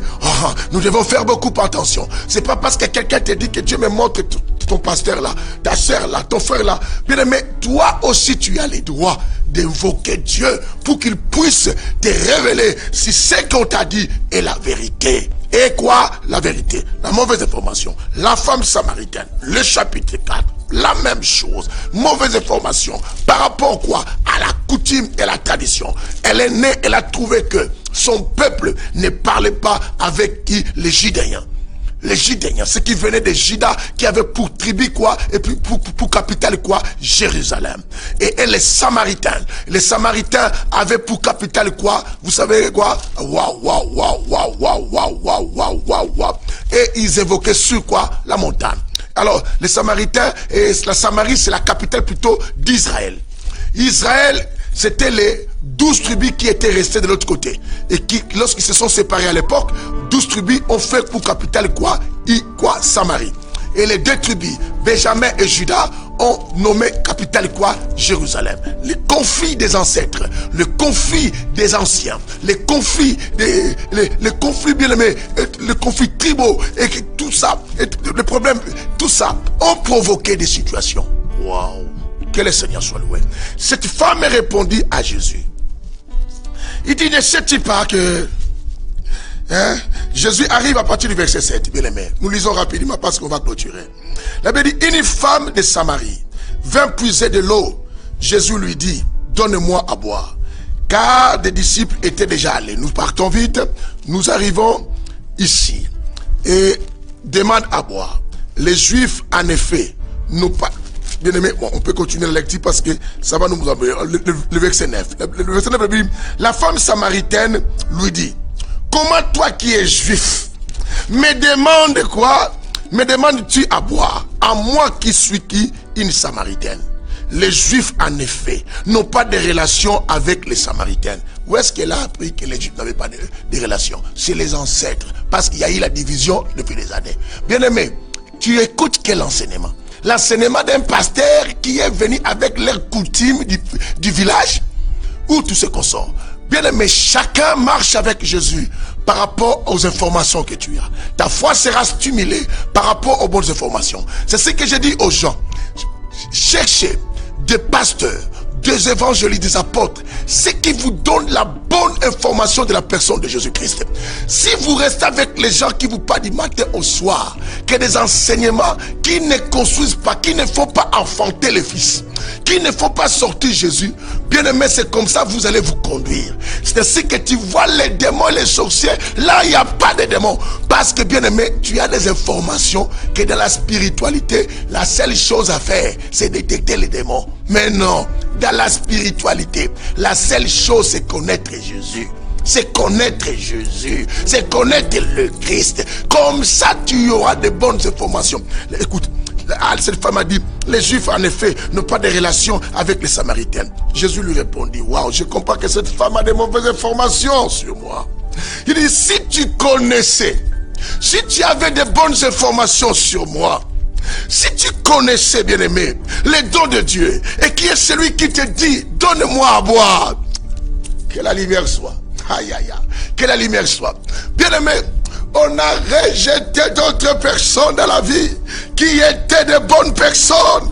nous devons faire beaucoup attention. C'est pas parce que quelqu'un te dit que Dieu me montre ton pasteur là, ta soeur là, ton frère là. Bien aimé, toi aussi tu as le droit d'invoquer Dieu pour qu'il puisse te révéler si ce qu'on t'a dit est la vérité. Et quoi? La vérité. La mauvaise information. La femme samaritaine, le chapitre 4. La même chose. Mauvaise information. Par rapport quoi? À la coutume et la tradition. Elle est née, elle a trouvé que son peuple ne parlait pas avec qui? Les Judéens. Les Judéens, ceux qui venaient de Juda, qui avaient pour tribu quoi? Et puis pour capitale quoi? Jérusalem. Et les Samaritains. Les Samaritains avaient pour capitale quoi? Vous savez quoi? Et ils évoquaient sur quoi? La montagne. Alors, les Samaritains, et la Samarie, c'est la capitale plutôt d'Israël. Israël, c'était les 12 tribus qui étaient restées de l'autre côté. Et qui, lorsqu'ils se sont séparés à l'époque, 12 tribus ont fait pour capitale quoi? Samarie. Et les deux tribus, Benjamin et Juda, ont nommé capitale quoi? Jérusalem. Les conflits des ancêtres, le conflit des anciens, les conflits bien aimés, les conflits tribaux, et tout ça, et les problèmes, tout ça, ont provoqué des situations. Waouh! Que le Seigneur soit loué. Cette femme répondit à Jésus. Il dit, ne sais-tu pas que Jésus arrive à partir du verset 7, bien aimé. Nous lisons rapidement parce qu'on va clôturer. La Bible dit, une femme de Samarie vint puiser de l'eau. Jésus lui dit, donne-moi à boire. Car des disciples étaient déjà allés. Nous partons vite. Nous arrivons ici. Et demande à boire. Les Juifs, en effet, n'ont pas... Bien aimé, bon, on peut continuer la lecture parce que ça va nous amener. Le verset 9. Le verset 9 dit, la femme samaritaine lui dit, comment toi qui es juif, me demandes quoi? Me demandes-tu à boire? À moi qui suis qui? Une samaritaine. Les juifs, en effet, n'ont pas de relation avec les samaritaines. Où est-ce qu'elle a appris que les juifs n'avaient pas de relation? C'est les ancêtres. Parce qu'il y a eu la division depuis des années. Bien aimé, tu écoutes quel enseignement? l'enseignement d'un pasteur qui est venu avec l'air coutume du village, ou tout ce qu'on sort. Bien aimé, chacun marche avec Jésus par rapport aux informations que tu as. Ta foi sera stimulée par rapport aux bonnes informations. C'est ce que je dis aux gens. Cherchez des pasteurs, des évangélistes, des apôtres, ceux qui vous donnent la bonne information de la personne de Jésus-Christ. Si vous restez avec les gens qui vous parlent du matin au soir, que des enseignements qui ne construisent pas, qui ne font pas enfanter les fils, qui ne font pas sortir Jésus, bien aimé, c'est comme ça vous allez vous conduire. C'est ainsi que tu vois les démons, les sorciers, là il n'y a pas de démons. Parce que bien aimé, tu as des informations que dans la spiritualité, la seule chose à faire, c'est détecter les démons. Mais non, dans la spiritualité, la seule chose, c'est connaître Jésus. C'est connaître Jésus, c'est connaître le Christ. Comme ça, tu auras de bonnes informations. Écoute, cette femme a dit, les Juifs en effet n'ont pas de relation avec les Samaritaines. Jésus lui répondit, waouh, je comprends que cette femme a de mauvaises informations sur moi. Il dit, si tu connaissais, si tu avais de bonnes informations sur moi, si tu connaissais, bien aimé, les dons de Dieu, et qui est celui qui te dit, donne-moi à boire, que la lumière soit. Aïe, aïe, aïe. Que la lumière soit. Bien aimé, on a rejeté d'autres personnes dans la vie qui étaient de bonnes personnes.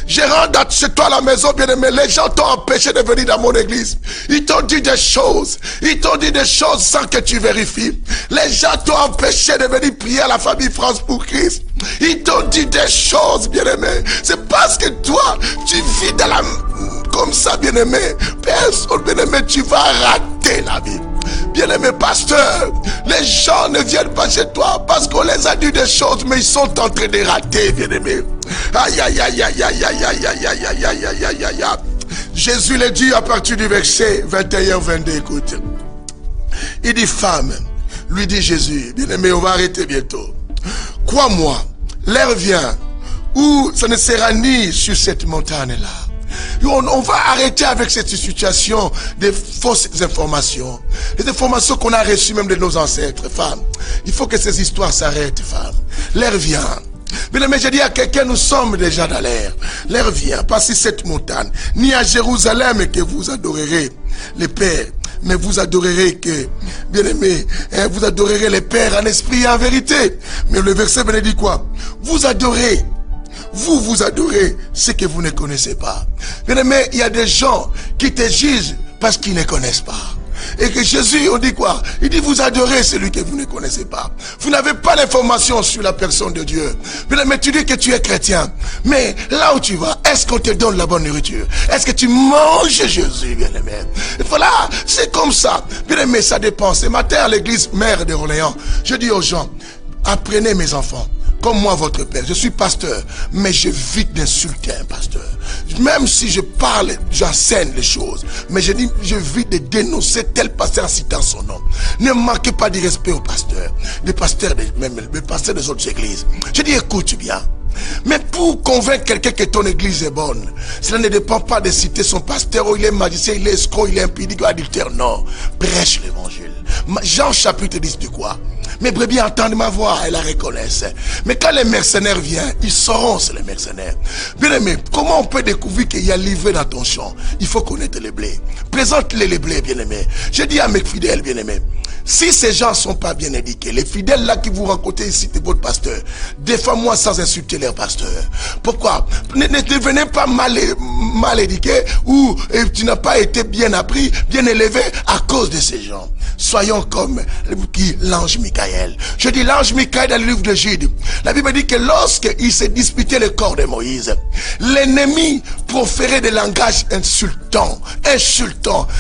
Je rentre chez toi à la maison, bien aimé. Les gens t'ont empêché de venir dans mon église. Ils t'ont dit des choses. Ils t'ont dit des choses sans que tu vérifies. Les gens t'ont empêché de venir prier à la famille France pour Christ. Ils t'ont dit des choses, bien aimé. C'est parce que toi, tu vis dans la... Comme ça, bien aimé. Personne, bien aimé, tu vas rater la vie. Bien-aimé pasteur, les gens ne viennent pas chez toi parce qu'on les a dit des choses, mais ils sont en train de rater, bien-aimé. Aïe, aïe, aïe, aïe, aïe, aïe, aïe, aïe, aïe, aïe, aïe, aïe, aïe, aïe. Jésus le dit à partir du verset 21-22, écoute. Il dit, femme, lui dit Jésus, bien-aimé, on va arrêter bientôt. Crois-moi, l'heure vient où ça ne sera ni sur cette montagne-là. On va arrêter avec cette situation de fausses informations. Les informations qu'on a reçues même de nos ancêtres, femmes. Il faut que ces histoires s'arrêtent, femmes. L'air vient. Mais je dis à quelqu'un, nous sommes déjà dans l'air. L'air vient, pas sur cette montagne, ni à Jérusalem que vous adorerez les pères, mais vous adorerez que, bien aimé, vous adorerez les pères en esprit et en vérité. Mais le verset venait dit quoi? Vous adorez. Vous adorez ce que vous ne connaissez pas. Bien aimé, il y a des gens qui te jugent parce qu'ils ne connaissent pas. Et que Jésus, on dit quoi? Il dit, vous adorez celui que vous ne connaissez pas. Vous n'avez pas l'information sur la personne de Dieu. Bien aimé, tu dis que tu es chrétien. Mais là où tu vas, est-ce qu'on te donne la bonne nourriture? Est-ce que tu manges Jésus, bien aimé? Et voilà, c'est comme ça. Bien aimé, ça dépend. Ce matin à l'église mère de Orléans, je dis aux gens, apprenez mes enfants. Comme moi, votre père, je suis pasteur, mais j'évite d'insulter un pasteur. Même si je parle, j'enseigne les choses, mais je dis, j'évite de dénoncer tel pasteur en citant son nom. Ne manquez pas de respect aux pasteurs, même les pasteurs des autres églises. Je dis, écoute bien. Mais pour convaincre quelqu'un que ton église est bonne, cela ne dépend pas de citer son pasteur, ou il est magicien, il est escroc, il est impudique, ou adultère. Non, prêche l'évangile. Jean chapitre 10 de quoi? Mes brebis entendent ma voix et la reconnaissent. Mais quand les mercenaires viennent, ils sauront c'est les mercenaires. Bien aimé, comment on peut découvrir qu'il y a livré dans ton champ? Il faut connaître les blés. Présente-les les blés, bien aimé. Je dis à mes fidèles, bien aimés, si ces gens ne sont pas bien éduqués, les fidèles là qui vous rencontrez ici, c'est votre pasteur, défends-moi sans insulter leur pasteur. Pourquoi? Ne devenez pas mal éduqué ou tu n'as pas été bien appris, bien élevé à cause de ces gens. Soyons comme l'ange Michael. Je dis l'ange Michael dans le livre de Jude. La Bible dit que lorsqu'il s'est disputé le corps de Moïse, l'ennemi proférait des langages insultants.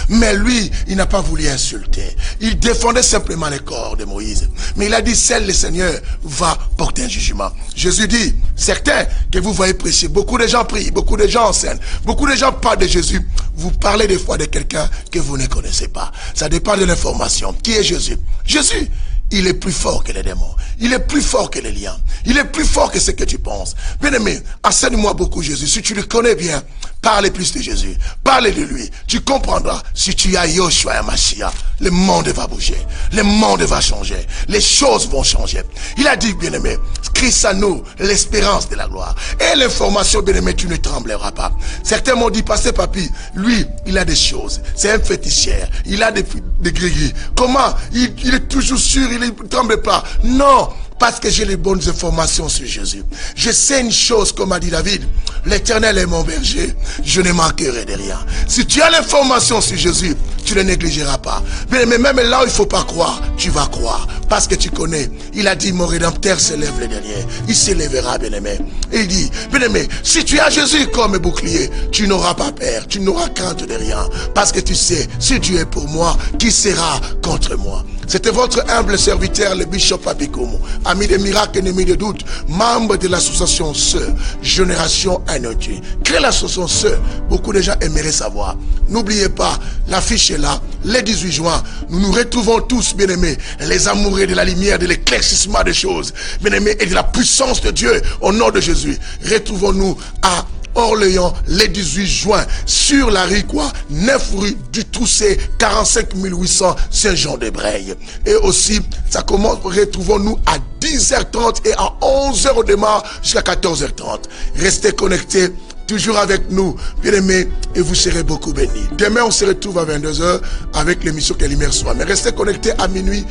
Mais lui, il n'a pas voulu insulter. Il défendait simplement le corps de Moïse. Mais il a dit, seul le Seigneur va porter un jugement. Jésus dit, certains que vous voyez prêcher, beaucoup de gens prient, beaucoup de gens enseignent, beaucoup de gens parlent de Jésus. Vous parlez des fois de quelqu'un que vous ne connaissez pas. Ça dépend de l'information. Qui est Jésus? Jésus, il est plus fort que les démons. Il est plus fort que les liens. Il est plus fort que ce que tu penses. Bien aimé, enseigne-moi beaucoup Jésus. Si tu le connais bien, Parlez plus de Jésus. Parlez de lui. Tu comprendras. Si tu as Yoshua et Mashiach, le monde va bouger. Le monde va changer. Les choses vont changer. Il a dit, bien-aimé, Christ à nous, l'espérance de la gloire. Et l'information, bien-aimé, tu ne trembleras pas. Certains m'ont dit, Pasteur Papi, lui, il a des choses. C'est un féticheur. Il a des gris-gris. Comment? Il est toujours sûr, il ne tremble pas. Non. Parce que j'ai les bonnes informations sur Jésus. Je sais une chose, comme a dit David. L'Éternel est mon berger. Je ne manquerai de rien. Si tu as l'information sur Jésus, tu ne négligeras pas. Mais même là où il ne faut pas croire, tu vas croire. Parce que tu connais. Il a dit, mon Rédempteur se lève le dernier. Il se lèvera, bien-aimé. Et il dit, bien-aimé, si tu as Jésus comme bouclier, tu n'auras pas peur. Tu n'auras crainte de rien. Parce que tu sais, si Dieu est pour moi, qui sera contre moi? C'était votre humble serviteur, le Bishop Papikomo, ami des miracles, ennemi de doute, membre de l'association Sœurs, Génération Anointing. Quelle l'association Sœurs? Beaucoup de gens aimeraient savoir. N'oubliez pas, l'affiche est là, le 18 juin, nous nous retrouvons tous, bien-aimés, les amoureux de la lumière, de l'éclaircissement des choses, bien-aimés, et de la puissance de Dieu, au nom de Jésus. Retrouvons-nous à Orléans, le 18 juin, sur la rue 9 rue du Trousset, 45 800 Saint-Jean-de-Breil. Et aussi, ça commence, retrouvons-nous à 10h30 et à 11h au démarre jusqu'à 14h30. Restez connectés, toujours avec nous, bien-aimés, et vous serez beaucoup bénis. Demain, on se retrouve à 22h avec l'émission Que la lumière soit. Mais restez connectés à minuit,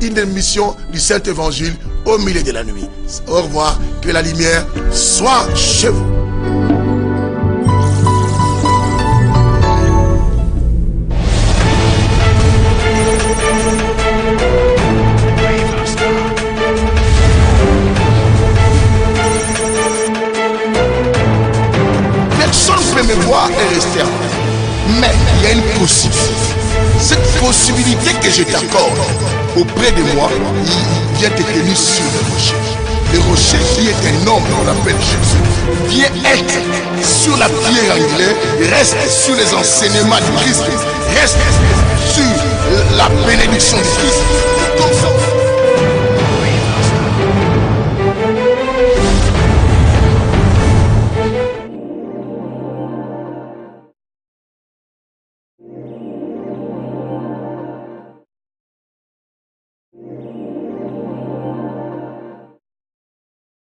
une émission du Saint-Évangile au milieu de la nuit. Au revoir, que la lumière soit chez vous. Me voir et rester en paix. Mais il y a une possibilité. Cette possibilité que je t'accorde auprès de moi, il vient te tenir sur le rocher. Le rocher qui est un homme qu'on appelle Jésus. Vient être sur la pierre angulaire, reste sur les enseignements du Christ, reste sur la bénédiction du Christ.